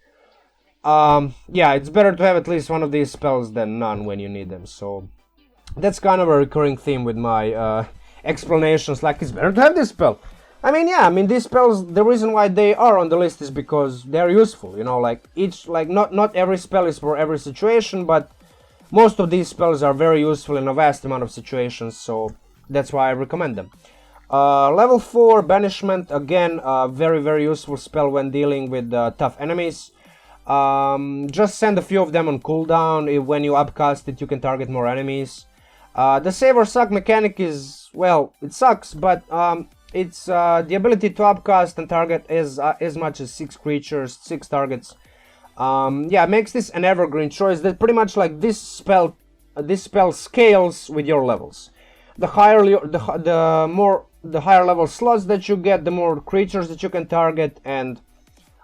yeah, it's better to have at least one of these spells than none when you need them. So that's kind of a recurring theme with my explanations, like, it's better to have this spell. I mean, yeah, I mean, these spells, the reason why they are on the list is because they're useful, you know, like, not every spell is for every situation, but most of these spells are very useful in a vast amount of situations, so that's why I recommend them. Level 4, Banishment, again, very, very useful spell when dealing with tough enemies. Just send a few of them on cooldown. When you upcast it, you can target more enemies. The save or suck mechanic is, well, it sucks, but it's the ability to upcast and target as much as 6 creatures, 6 targets. Yeah, makes this an evergreen choice. That pretty much, like, this spell scales with your levels. The higher the more the higher level slots that you get, the more creatures that you can target, and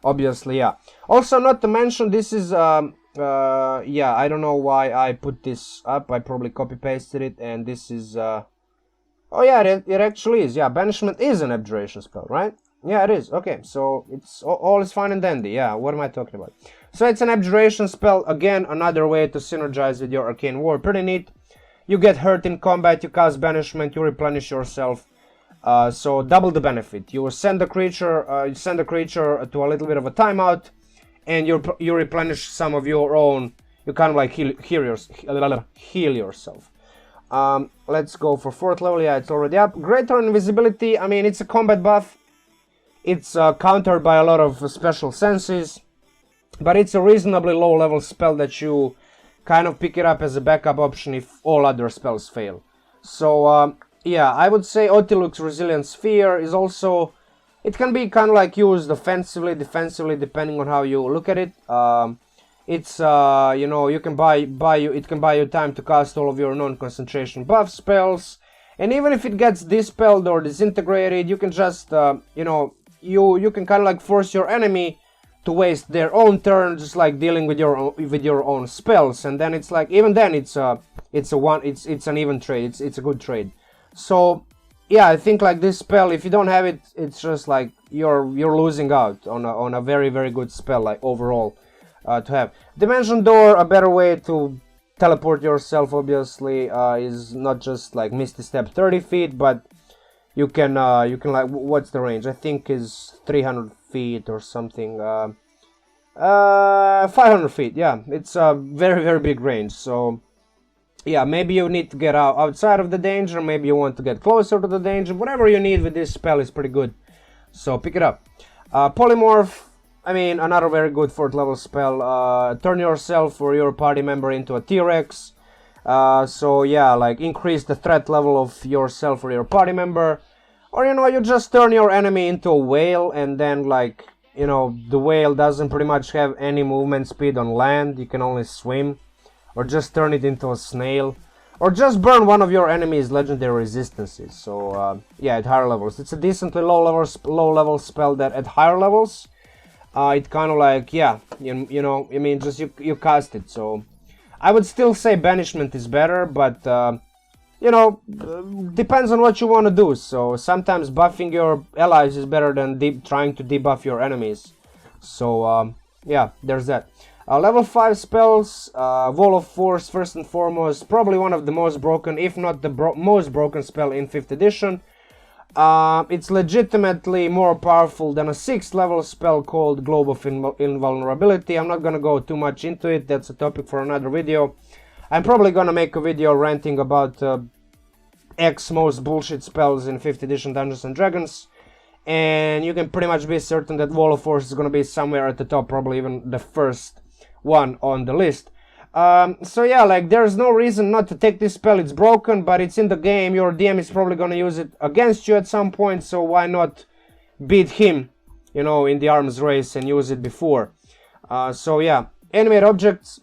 obviously, yeah. Also, not to mention, this is, yeah, I don't know why I put this up. I probably copy-pasted it, and this is, oh yeah, it actually is. Yeah, Banishment is an Abjuration spell, right? Yeah, it is. Okay, so it's all is fine and dandy. Yeah, what am I talking about? So it's an Abjuration spell. Again, another way to synergize with your Arcane War. Pretty neat. You get hurt in combat, you cast Banishment, you replenish yourself. So double the benefit. You send the creature, to a little bit of a timeout, and you replenish some of your own. You kind of like heal yourself. Let's go for 4th level. Yeah, it's already up. Greater Invisibility. I mean, it's a combat buff. It's countered by a lot of special senses, but it's a reasonably low level spell that you kind of pick it up as a backup option if all other spells fail. So yeah, I would say Otiluk's Resilient Sphere is also, it can be kind of like used offensively, defensively, depending on how you look at it. It's you know, you can it can buy you time to cast all of your non-concentration buff spells, and even if it gets dispelled or disintegrated, you can just you know, you can kind of like force your enemy to waste their own turn, just like dealing with your own spells, and then it's like, even then it's an even trade. It's a good trade. So yeah, I think like this spell, if you don't have it, it's just like you're losing out on a very, very good spell, like overall to have. Dimension Door, a better way to teleport yourself, obviously, is not just like Misty Step 30 feet, but you can like, what's the range? I think is 300 feet or something. 500 feet. Yeah, it's a very, very big range. So yeah, maybe you need to get outside of the danger, maybe you want to get closer to the danger. Whatever you need with this spell is pretty good, so pick it up. Polymorph, I mean, another very good 4th level spell. Turn yourself or your party member into a T-Rex. So yeah, like increase the threat level of yourself or your party member. Or, you know, you just turn your enemy into a whale, and then, like, you know, the whale doesn't pretty much have any movement speed on land, you can only swim. Or just turn it into a snail. Or just burn one of your enemy's legendary resistances. So yeah, at higher levels. It's a decently low level spell that at higher levels, it kind of like, yeah, you know, I mean, just you cast it. So I would still say Banishment is better, but you know, depends on what you want to do. So sometimes buffing your allies is better than trying to debuff your enemies. So yeah, there's that. Level 5 spells, Wall of Force, first and foremost, probably one of the most broken, if not the most broken spell in 5th edition. It's legitimately more powerful than a 6th level spell called Globe of Invulnerability. I'm not gonna go too much into it, that's a topic for another video. I'm probably gonna make a video ranting about X most bullshit spells in 5th edition Dungeons and Dragons. And you can pretty much be certain that Wall of Force is gonna be somewhere at the top, probably even the first one on the list. So yeah, like, there's no reason not to take this spell. It's broken, but it's in the game. Your DM is probably gonna use it against you at some point, so why not beat him, you know, in the arms race and use it before. So yeah, Animate Objects,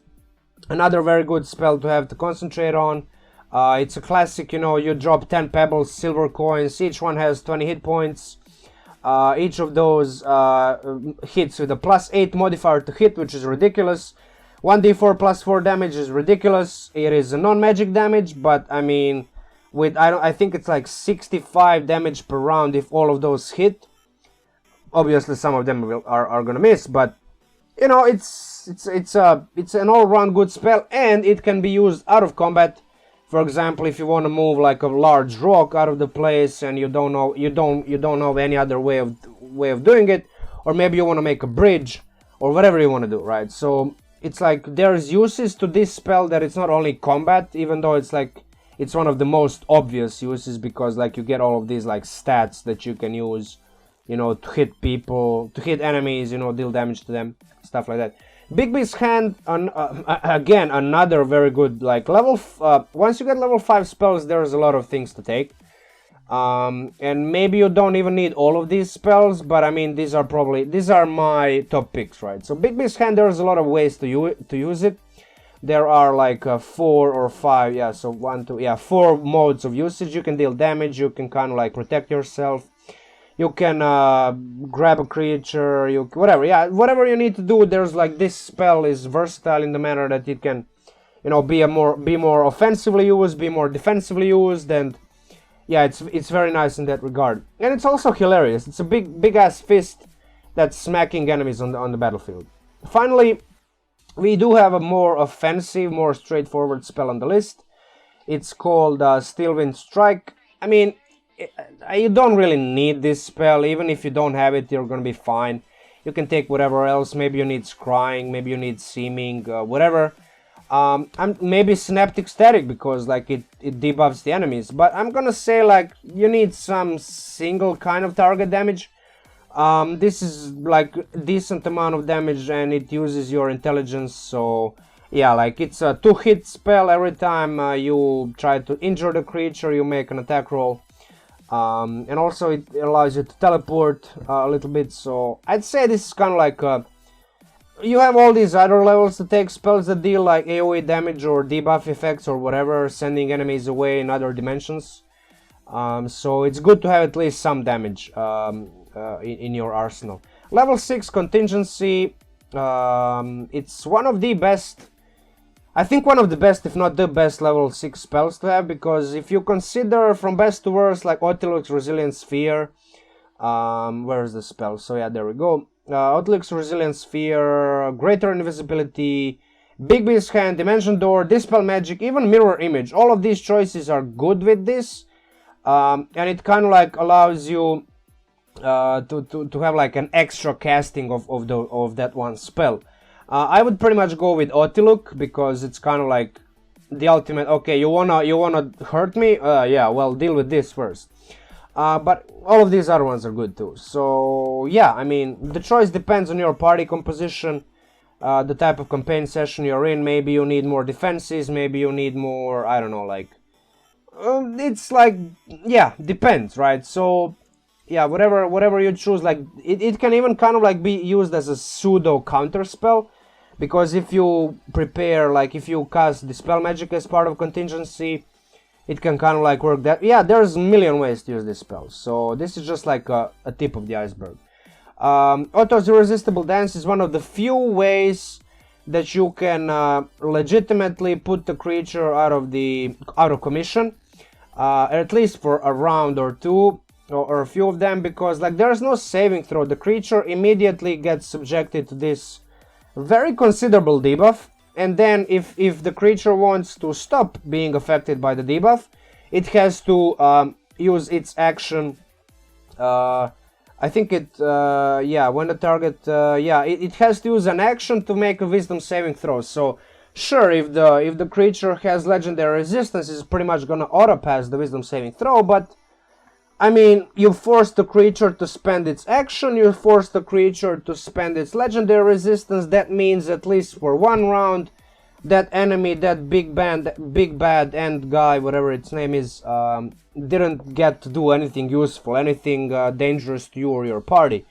another very good spell to have to concentrate on. It's a classic, you know, you drop 10 pebbles, silver coins, each one has 20 hit points. Each of those hits with a +8 modifier to hit, which is ridiculous. 1d4 +4 damage is ridiculous. It is a non-magic damage, but I mean, with I think it's like 65 damage per round if all of those hit. Obviously, some of them are gonna miss, but you know, it's an all-round good spell, and it can be used out of combat. For example, if you want to move like a large rock out of the place and you don't know any other way of doing it, or maybe you want to make a bridge or whatever you want to do, right? So it's like there's uses to this spell that it's not only combat, even though it's like it's one of the most obvious uses, because like you get all of these like stats that you can use, you know, to hit people, to hit enemies, you know, deal damage to them, stuff like that. Big Beast's Hand, again, another very good, like, once you get level 5 spells, there's a lot of things to take. And maybe you don't even need all of these spells, but I mean, these are my top picks, right? So Big Beast's Hand, there's a lot of ways to use it. there are like 4 or 5, yeah, so 1, 2, yeah, 4 modes of usage. You can deal damage, you can kind of like protect yourself, you can grab a creature, whatever, yeah, whatever you need to do. There's like, this spell is versatile in the manner that it can, you know, be more offensively used, be more defensively used, and yeah, it's very nice in that regard. And it's also hilarious. It's a big ass fist that's smacking enemies on the battlefield. Finally, we do have a more offensive, more straightforward spell on the list. It's called Steelwind Strike. I mean, you don't really need this spell. Even if you don't have it, you're gonna be fine. You can take whatever else. Maybe you need Scrying, maybe you need Seeming, whatever. Maybe Synaptic Static, because like it debuffs the enemies. But I'm gonna say like you need some single kind of target damage. This is like a decent amount of damage, and it uses your intelligence, so yeah, like it's a 2-hit spell. Every time you try to injure the creature, you make an attack roll, and also it allows you to teleport a little bit. So I'd say this is kind of like you have all these other levels to take spells that deal like AoE damage or debuff effects or whatever, sending enemies away in other dimensions. So it's good to have at least some damage in your arsenal. Level 6 Contingency, it's one of the best, I think one of the best, if not the best level 6 spells to have, because if you consider from best to worst, like Otilux, Resilient Sphere, where's the spell? So yeah, there we go. Otilux, Resilient Sphere, Greater Invisibility, Big Beast Hand, Dimension Door, Dispel Magic, even Mirror Image. All of these choices are good with this, and it kind of like allows you to have like an extra casting of that one spell. I would pretty much go with Otiluk, because it's kind of like the ultimate. Okay, you wanna hurt me? Yeah, well, deal with this first. But all of these other ones are good too. So yeah, I mean, the choice depends on your party composition, the type of campaign session you're in. Maybe you need more defenses, maybe you need more, I don't know, like it's like, yeah, depends, right? So yeah, whatever you choose, like it can even kind of like be used as a pseudo counter spell, because if you prepare, like if you cast Dispel Magic as part of contingency, it can kind of like work that. Yeah, there's a million ways to use this spell, so this is just like a tip of the iceberg. Otto's Irresistible Dance is one of the few ways that you can legitimately put the creature out of commission, at least for a round or two, or a few of them, because like there's no saving throw. The creature immediately gets subjected to this very considerable debuff, and then if the creature wants to stop being affected by the debuff, it has to use its action. I think it, yeah, when the target, yeah, it has to use an action to make a Wisdom saving throw. So sure, if the creature has legendary resistance, it's pretty much gonna auto pass the Wisdom saving throw, but I mean, you force the creature to spend its action, you force the creature to spend its legendary resistance. That means at least for one round, that enemy, that big bad end guy, whatever its name is, didn't get to do anything useful, anything dangerous to you or your party.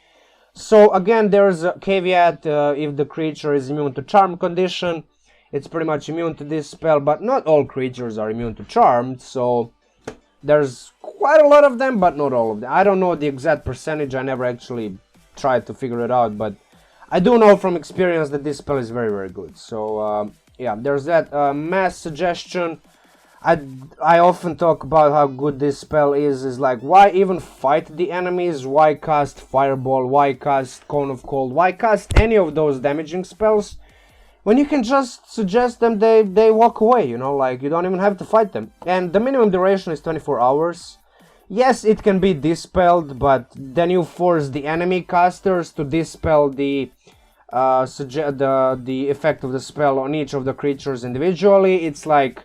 So again, there's a caveat. If the creature is immune to charm condition, it's pretty much immune to this spell, but not all creatures are immune to charm, so there's quite a lot of them, but not all of them. I don't know the exact percentage, I never actually tried to figure it out, but I do know from experience that this spell is very, very good. So yeah, there's that. Mass Suggestion. I often talk about how good this spell is like, why even fight the enemies? Why cast Fireball? Why cast Cone of Cold? Why cast any of those damaging spells when you can just suggest them, they walk away, you know, like you don't even have to fight them. And the minimum duration is 24 hours. Yes, it can be dispelled, but then you force the enemy casters to dispel the effect of the spell on each of the creatures individually. It's like,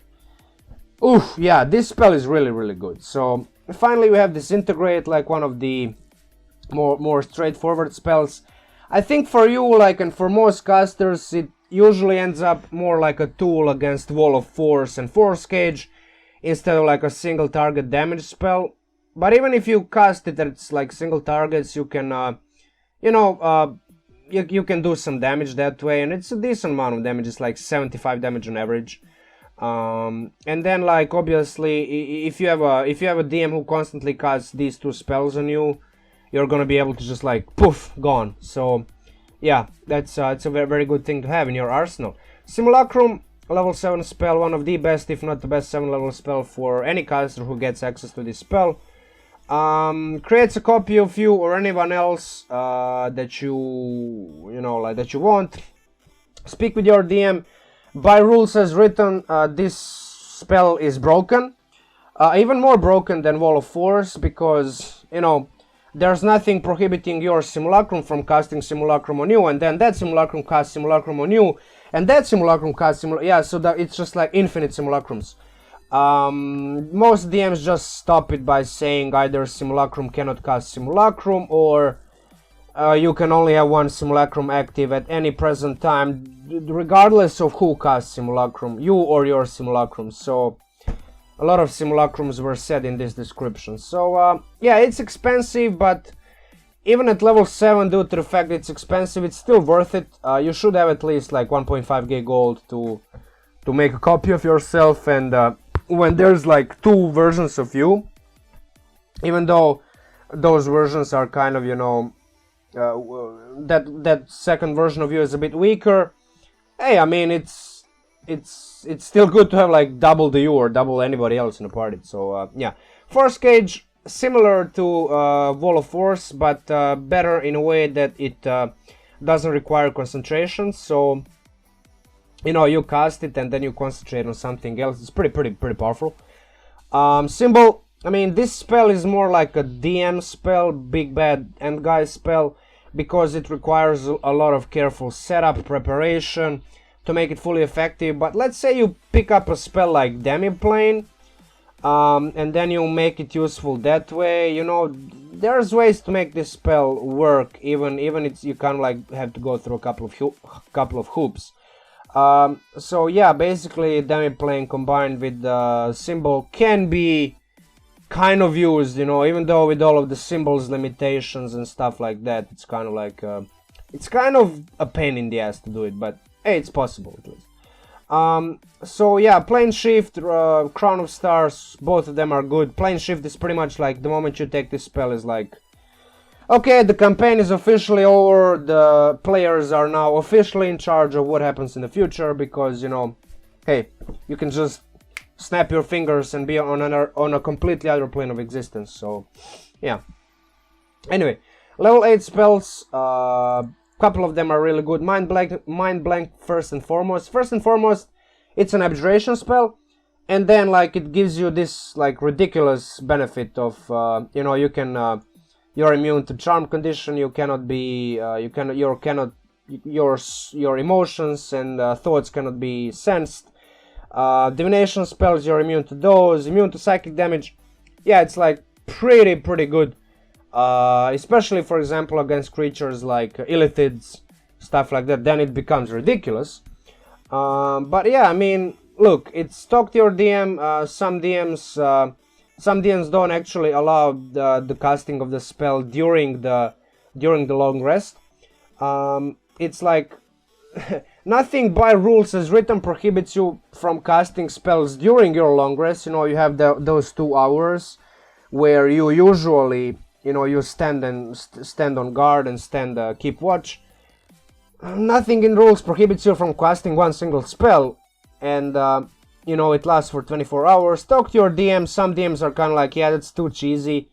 oof, yeah, this spell is really, really good. So finally we have Disintegrate, like one of the more straightforward spells. I think for you, like, and for most casters, it usually ends up more like a tool against Wall of Force and Force Cage instead of like a single target damage spell. But even if you cast it, it's like single targets, you can, you know, you can do some damage that way, and it's a decent amount of damage. It's like 75 damage on average. And then, like, obviously, if you have a DM who constantly casts these two spells on you, you're gonna be able to just like poof, gone. So yeah, it's a very, very good thing to have in your arsenal. Simulacrum, level 7 spell, one of the best, if not the best 7 level spell for any caster who gets access to this spell. Creates a copy of you or anyone else that you know, like, that you want. Speak with your DM. By rules as written, this spell is broken. Even more broken than Wall of Force, because, you know, there's nothing prohibiting your Simulacrum from casting Simulacrum on you, and then that Simulacrum casts Simulacrum on you, and that Simulacrum casts Simulacrum. Yeah, so that it's just like infinite Simulacrums. Most DMs just stop it by saying either Simulacrum cannot cast Simulacrum, or you can only have one Simulacrum active at any present time, regardless of who casts Simulacrum, you or your Simulacrum. So a lot of Simulacrums were said in this description. So yeah, it's expensive, but even at level 7, due to the fact that it's expensive, it's still worth it. You should have at least like 1.5k gold to make a copy of yourself, and when there's like 2 versions of you, even though those versions are kind of, you know, that second version of you is a bit weaker, hey, I mean, it's still good to have like double the you or double anybody else in the party. So yeah, Force Cage, similar to Wall of Force, but better in a way that it doesn't require concentration. So, you know, you cast it and then you concentrate on something else. It's pretty powerful. Symbol, I mean, this spell is more like a DM spell, big bad end guy spell, because it requires a lot of careful setup, preparation to make it fully effective. But let's say you pick up a spell like Demiplane, and then you make it useful that way. You know, there's ways to make this spell work, even it's, you kind of like have to go through a couple of hoops. So yeah, basically Demiplane combined with the symbol can be kind of used, you know, even though with all of the symbols limitations and stuff like that, it's kind of like it's kind of a pain in the ass to do it, but hey, it's possible at least. So yeah, Plane Shift, Crown of Stars, both of them are good. Plane Shift is pretty much like the moment you take this spell is like, okay, the campaign is officially over, the players are now officially in charge of what happens in the future, because, you know, hey, you can just snap your fingers and be on a completely other plane of existence. So yeah, anyway, level 8 spells, couple of them are really good. Mind Blank first and foremost, it's an Abjuration spell, and then like it gives you this like ridiculous benefit of you know, you can you're immune to charm condition, you cannot be your emotions and thoughts cannot be sensed. Divination spells, you're immune to those, immune to psychic damage. Yeah, it's like pretty good, especially for example against creatures like illithids, stuff like that. Then it becomes ridiculous, but yeah, I mean, look, it's talk to your DM. Some DMs don't actually allow the casting of the spell during the long rest. It's like nothing by rules as written prohibits you from casting spells during your long rest. You know, you have those 2 hours where you usually, you know, you stand on guard and keep watch. Nothing in rules prohibits you from casting one single spell, and you know, it lasts for 24 hours. Talk to your DM. Some DMs are kind of like, yeah, that's too cheesy.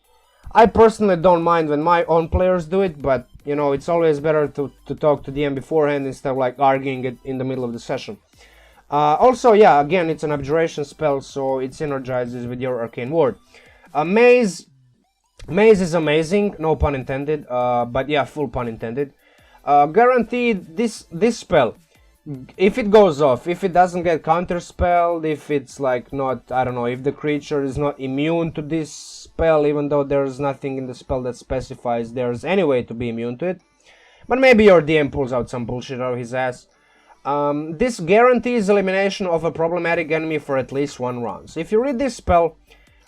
I personally don't mind when my own players do it, but you know, it's always better to talk to DM beforehand instead of like arguing it in the middle of the session. Also, yeah, again, it's an Abjuration spell, so it synergizes with your Arcane Ward. Maze is amazing, no pun intended, but yeah, full pun intended. Guaranteed, this spell, if it goes off, if it doesn't get counterspelled, if it's like not, I don't know, if the creature is not immune to this spell, even though there's nothing in the spell that specifies there's any way to be immune to it, but maybe your DM pulls out some bullshit out of his ass. This guarantees elimination of a problematic enemy for at least 1 round. So if you read this spell,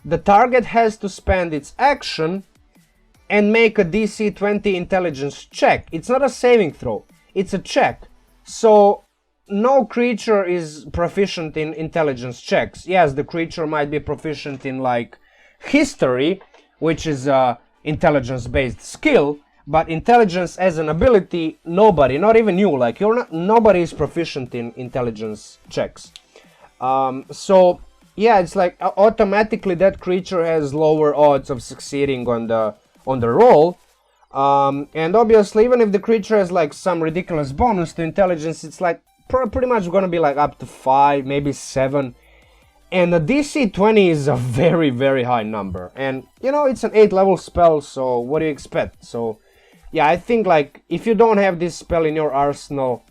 the target has to spend its action and make a DC 20 intelligence check. It's not a saving throw, it's a check. So no creature is proficient in intelligence checks. Yes, the creature might be proficient in like history, which is a intelligence based skill, but intelligence as an ability, nobody, not even you, like nobody is proficient in intelligence checks. So yeah, it's like automatically that creature has lower odds of succeeding on the roll. And obviously, even if the creature has like some ridiculous bonus to intelligence, it's like pretty much gonna be like up to 5, maybe 7. And the DC 20 is a very, very high number. And, you know, it's an 8 level spell, so what do you expect? So, yeah, I think, like, if you don't have this spell in your arsenal,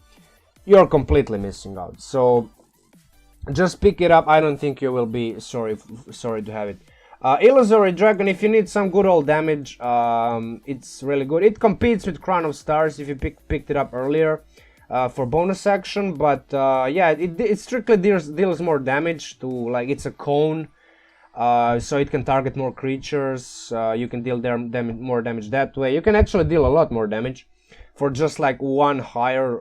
you're completely missing out. So, just pick it up. I don't think you will be sorry to have it. Illusory Dragon, if you need some good old damage, it's really good. It competes with Crown of Stars if you picked it up earlier. For bonus action, but yeah, it strictly deals more damage to, like, it's a cone, so it can target more creatures. You can deal more damage that way. You can actually deal a lot more damage for just like one higher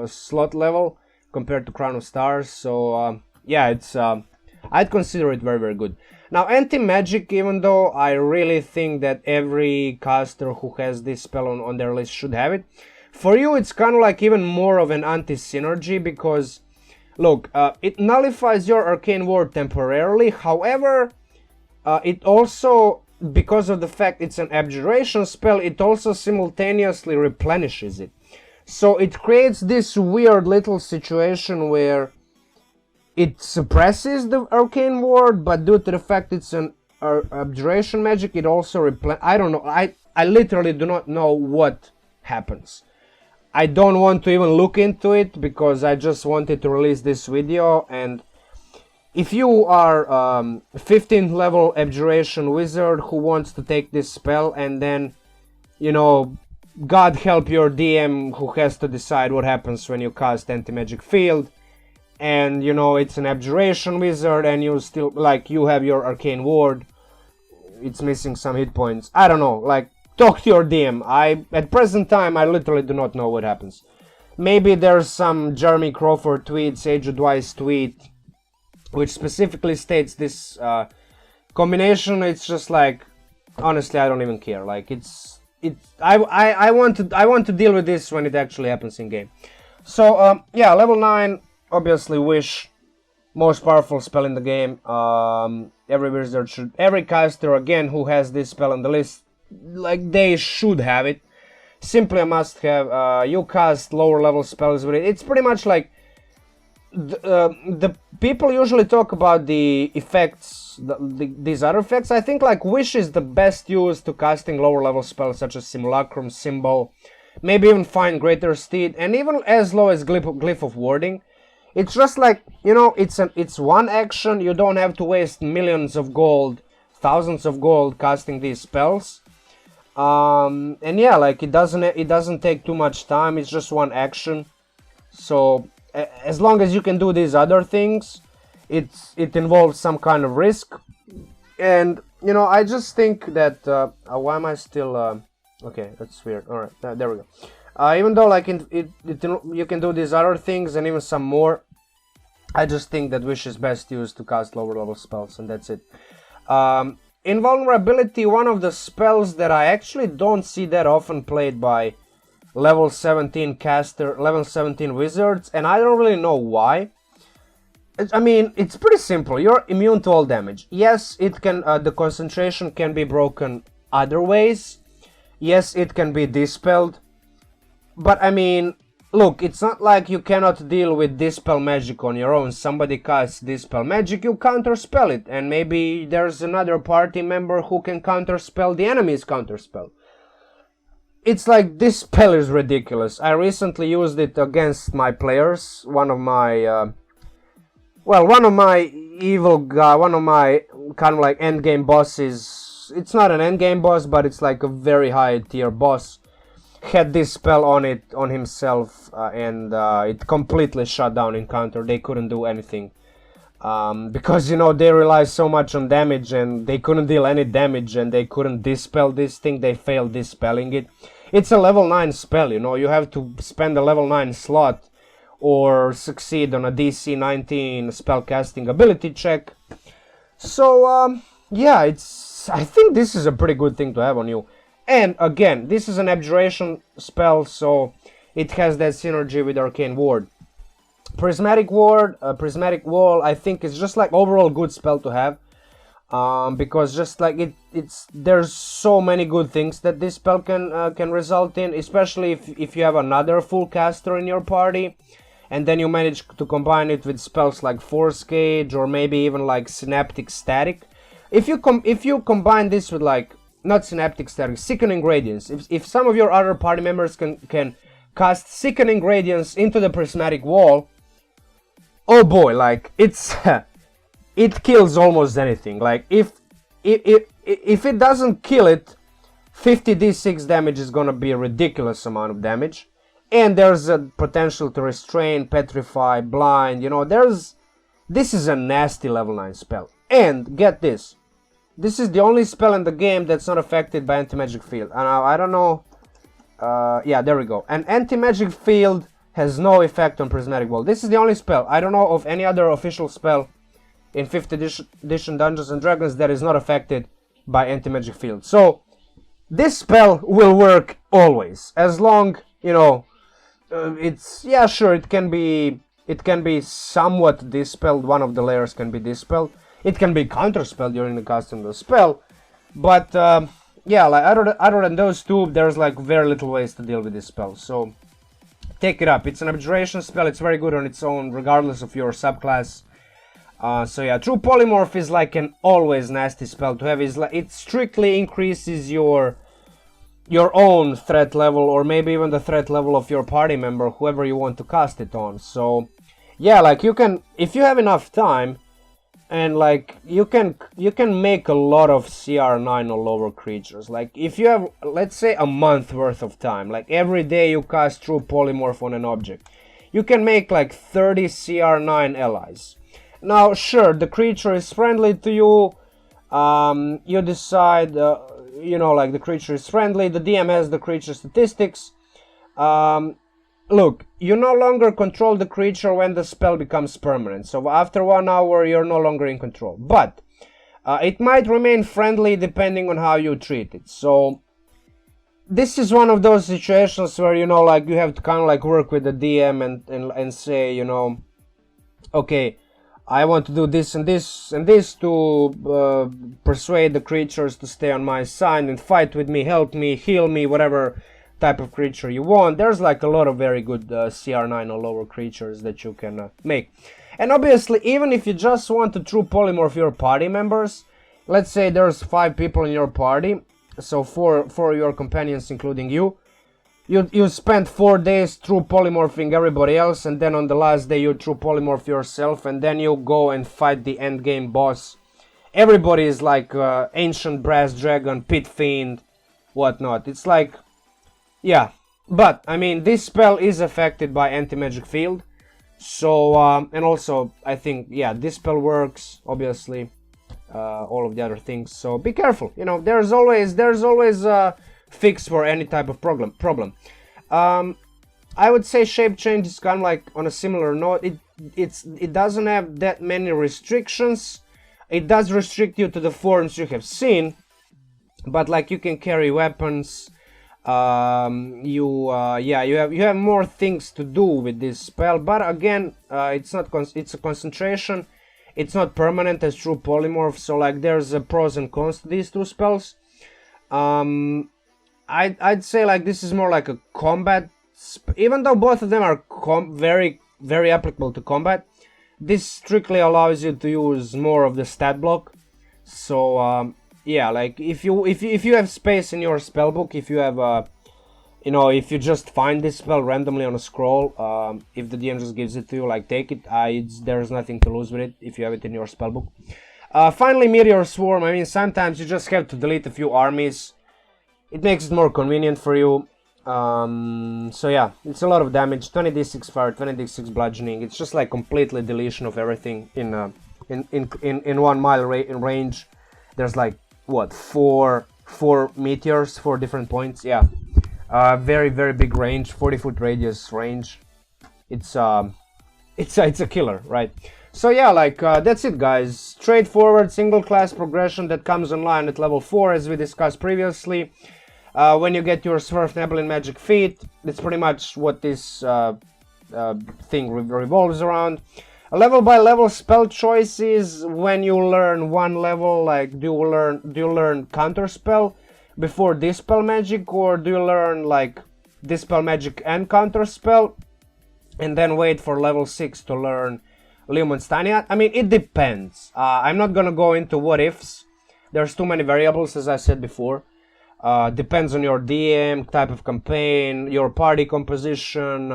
slot level compared to Crown of Stars. So yeah, it's I'd consider it very, very good. Now, anti-magic, even though I really think that every caster who has this spell on their list should have it, for you, it's kind of like even more of an anti-synergy because, look, it nullifies your Arcane Ward temporarily. However, it also, because of the fact it's an Abjuration spell, it also simultaneously replenishes it. So it creates this weird little situation where it suppresses the Arcane Ward, but due to the fact it's an Abjuration magic, it also I don't know. I literally do not know what happens. I don't want to even look into it because I just wanted to release this video. And if you are 15th level Abjuration wizard who wants to take this spell, and then, you know, God help your DM who has to decide what happens when you cast anti-magic field, and, you know, it's an Abjuration wizard and you still, like, you have your Arcane Ward, it's missing some hit points, I don't know, like, talk to your DM. At present time, I literally do not know what happens. Maybe there's some Jeremy Crawford tweet, Sage Advice tweet, which specifically states this combination. It's just like, honestly, I don't even care. Like, I want to deal with this when it actually happens in game. So yeah, level 9, obviously Wish, most powerful spell in the game. Every wizard every caster again who has this spell on the list, like, they should have it. Simply a must have. You cast lower level spells with it. It's pretty much like the people usually talk about the effects, these other effects. I think like Wish is the best use to casting lower level spells such as Simulacrum, Symbol, maybe even Find Greater Steed, and even as low as Glyph of Warding. It's just like, you know, it's one action. You don't have to waste millions of gold, thousands of gold casting these spells. And yeah, like, it doesn't take too much time. It's just one action. So as long as you can do these other things, it involves some kind of risk. And, you know, I just think that why am I still okay, that's weird. All right, there we go. Even though, like, you can do these other things and even some more, I just think that Wish is best used to cast lower level spells, and that's it. Invulnerability, one of the spells that I actually don't see that often played by level 17 wizards, and I don't really know why. I mean, it's pretty simple. You're immune to all damage. Yes, it can. The concentration can be broken other ways. Yes, it can be dispelled. But I mean, look, it's not like you cannot deal with Dispel magic on your own. Somebody casts Dispel magic, you counterspell it, and maybe there's another party member who can counterspell the enemy's counterspell. It's like, this spell is ridiculous. I recently used it against my players. One of my evil guy, one of my kind of like endgame bosses. It's not an endgame boss, but it's like a very high tier boss. Had this spell on himself, and it completely shut down encounter. They couldn't do anything. because, you know, they rely so much on damage and they couldn't deal any damage and they couldn't dispel this thing. They failed dispelling it. It's a level 9 spell, you know, you have to spend a level 9 slot or succeed on a DC 19 spellcasting ability check. So, yeah, I think this is a pretty good thing to have on you. And again, this is an Abjuration spell, so it has that synergy with Arcane Ward. Prismatic Ward, Prismatic Wall, I think is just like overall good spell to have. Because just like there's so many good things that this spell can result in, especially if you have another full caster in your party, and then you manage to combine it with spells like Force Cage or maybe even like Synaptic Static. If you combine this with like not Synaptic Static, Sickening Radiance, if some of your other party members can cast Sickening Radiance into the Prismatic Wall, oh boy, like it's it kills almost anything. Like if it doesn't kill it, 50d6 damage is gonna be a ridiculous amount of damage, and there's a potential to restrain, petrify, blind. You know, this is a nasty level 9 spell. And get this, this is the only spell in the game that's not affected by Anti-Magic Field. And I don't know. Yeah, there we go. An Anti-Magic Field has no effect on Prismatic Wall. This is the only spell. I don't know of any other official spell in 5th edition Dungeons and Dragons that is not affected by Anti-Magic Field. So this spell will work always, as long, you know, yeah, sure, it can be somewhat dispelled. One of the layers can be dispelled. It can be counterspelled during the casting of the spell, but yeah, like other than those two, there's like very little ways to deal with this spell. So take it up. It's an Abjuration spell. It's very good on its own, regardless of your subclass. So yeah, True Polymorph is like an always nasty spell to have. It strictly increases your own threat level, or maybe even the threat level of your party member, whoever you want to cast it on. So yeah, like you can, if you have enough time, and like you can make a lot of CR9 or lower creatures. Like if you have, let's say, a month worth of time, like every day you cast True Polymorph on an object, you can make like 30 CR9 allies. Now sure, the creature is friendly to you, you decide, you know, like the creature is friendly, the DM has the creature statistics. Look, you no longer control the creature when the spell becomes permanent, so after 1 hour you're no longer in control, but it might remain friendly depending on how you treat it. So this is one of those situations where, you know, like you have to kind of like work with the DM and say, you know, okay, I want to do this and this and this to persuade the creatures to stay on my side and fight with me, help me, heal me, whatever type of creature you want. There's like a lot of very good CR9 or lower creatures that you can make. And obviously, even if you just want to True Polymorph your party members, let's say there's 5 people in your party, so four your companions including you spend 4 days True Polymorphing everybody else, and then on the last day you True Polymorph yourself, and then you go and fight the end game boss. Everybody is like Ancient Brass Dragon, Pit Fiend, whatnot. It's like, yeah, but I mean, this spell is affected by Anti-Magic Field, so and also I think, yeah, this spell works, obviously, all of the other things, so be careful. You know, there's always a fix for any type of problem. I would say Shape Change is kind of like on a similar note. It doesn't have that many restrictions. It does restrict you to the forms you have seen, but like you can carry weapons. You have more things to do with this spell, but again, it's a concentration. It's not permanent as True Polymorph, so like there's pros and cons to these two spells. I'd say like this is more like a combat, even though both of them are very very applicable to combat. This strictly allows you to use more of the stat block. So yeah, like if you have space in your spellbook, if you have you know, if you just find this spell randomly on a scroll, if the DM just gives it to you, like take it. There's nothing to lose with it if you have it in your spellbook. Finally, Meteor Swarm. I mean, sometimes you just have to delete a few armies. It makes it more convenient for you. So yeah, it's a lot of damage. 20d6 fire, 20d6 bludgeoning. It's just like completely deletion of everything in in 1 mile range. There's like what, four meteors, 4 different points. Yeah, very big range, 40-foot radius range. It's a killer, right? So yeah, like that's it, guys. Straightforward single class progression that comes online at level 4, as we discussed previously. When you get your Svirfneblin magic feat, that's pretty much what this thing revolves around. Level by level spell choices. When you learn one level, like do you learn counter spell before dispel magic, or do you learn like dispel magic and counter spell and then wait for level 6 to learn Liumenstania? I mean, it depends. I'm not gonna go into what ifs. There's too many variables, as I said before. Depends on your DM, type of campaign, your party composition,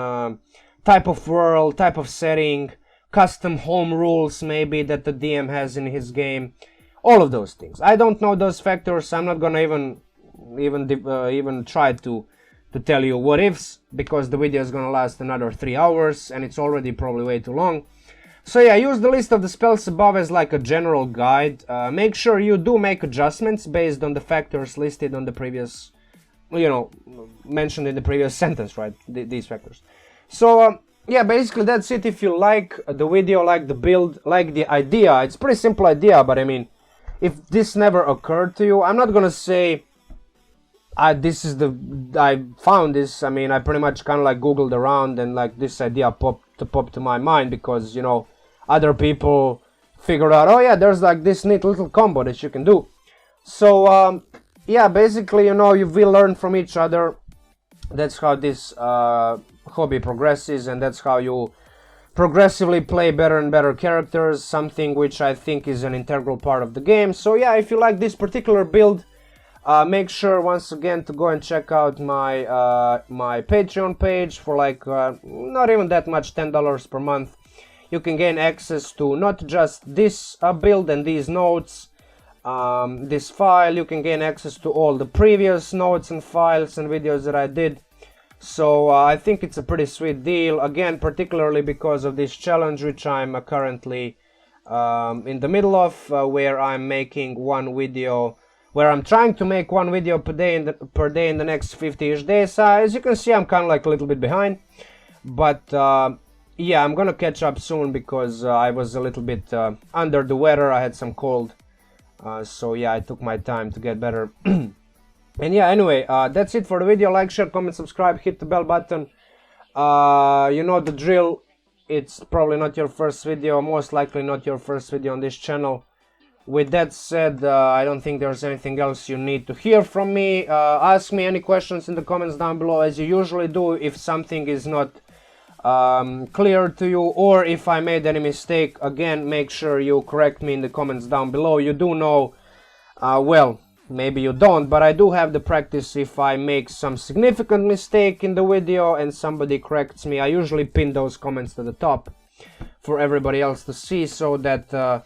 type of world, type of setting, custom home rules maybe that the DM has in his game, all of those things. I don't know those factors. I'm not gonna even try to tell you what ifs, because the video is gonna last another 3 hours and it's already probably way too long. So yeah, use the list of the spells above as like a general guide. Make sure you do make adjustments based on the factors listed on the previous, mentioned in the previous sentence, right? These factors. So yeah, basically that's it. If you like the video, like the build, like the idea, it's a pretty simple idea, but I mean, if this never occurred to you, I'm not gonna say I found this. I mean, I pretty much kind of like googled around and like this idea popped to my mind, because other people figured out, oh yeah, there's like this neat little combo that you can do. So yeah, basically, you will learn from each other. That's how this hobby progresses, and that's how you progressively play better and better characters, something which I think is an integral part of the game. So yeah, if you like this particular build, make sure once again to go and check out my my Patreon page for like not even that much, $10 per month. You can gain access to not just this build and these notes, this file. You can gain access to all the previous notes and files and videos that I did. So I think it's a pretty sweet deal, again, particularly because of this challenge which I'm currently in the middle of, where I'm making one video, where I'm trying to make one video per day in the next 50-ish days. As you can see, I'm kind of like a little bit behind, but yeah, I'm gonna catch up soon, because I was a little bit under the weather. I had some cold, so yeah, I took my time to get better. And yeah, anyway, that's it for the video. Like, share, comment, subscribe, hit the bell button. You know the drill. It's probably not your first video, most likely not your first video on this channel. With that said, I don't think there's anything else you need to hear from me. Ask me any questions in the comments down below, as you usually do, if something is not clear to you, or if I made any mistake. Again, make sure you correct me in the comments down below. You do know, well, maybe you don't, but I do have the practice. If I make some significant mistake in the video and somebody corrects me, I usually pin those comments to the top for everybody else to see, so that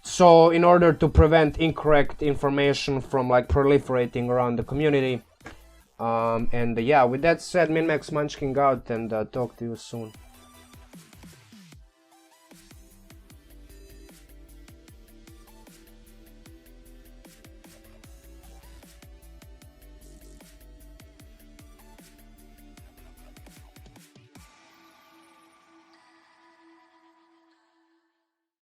so in order to prevent incorrect information from like proliferating around the community. And yeah, with that said, MinMax Munchkin out, and talk to you soon.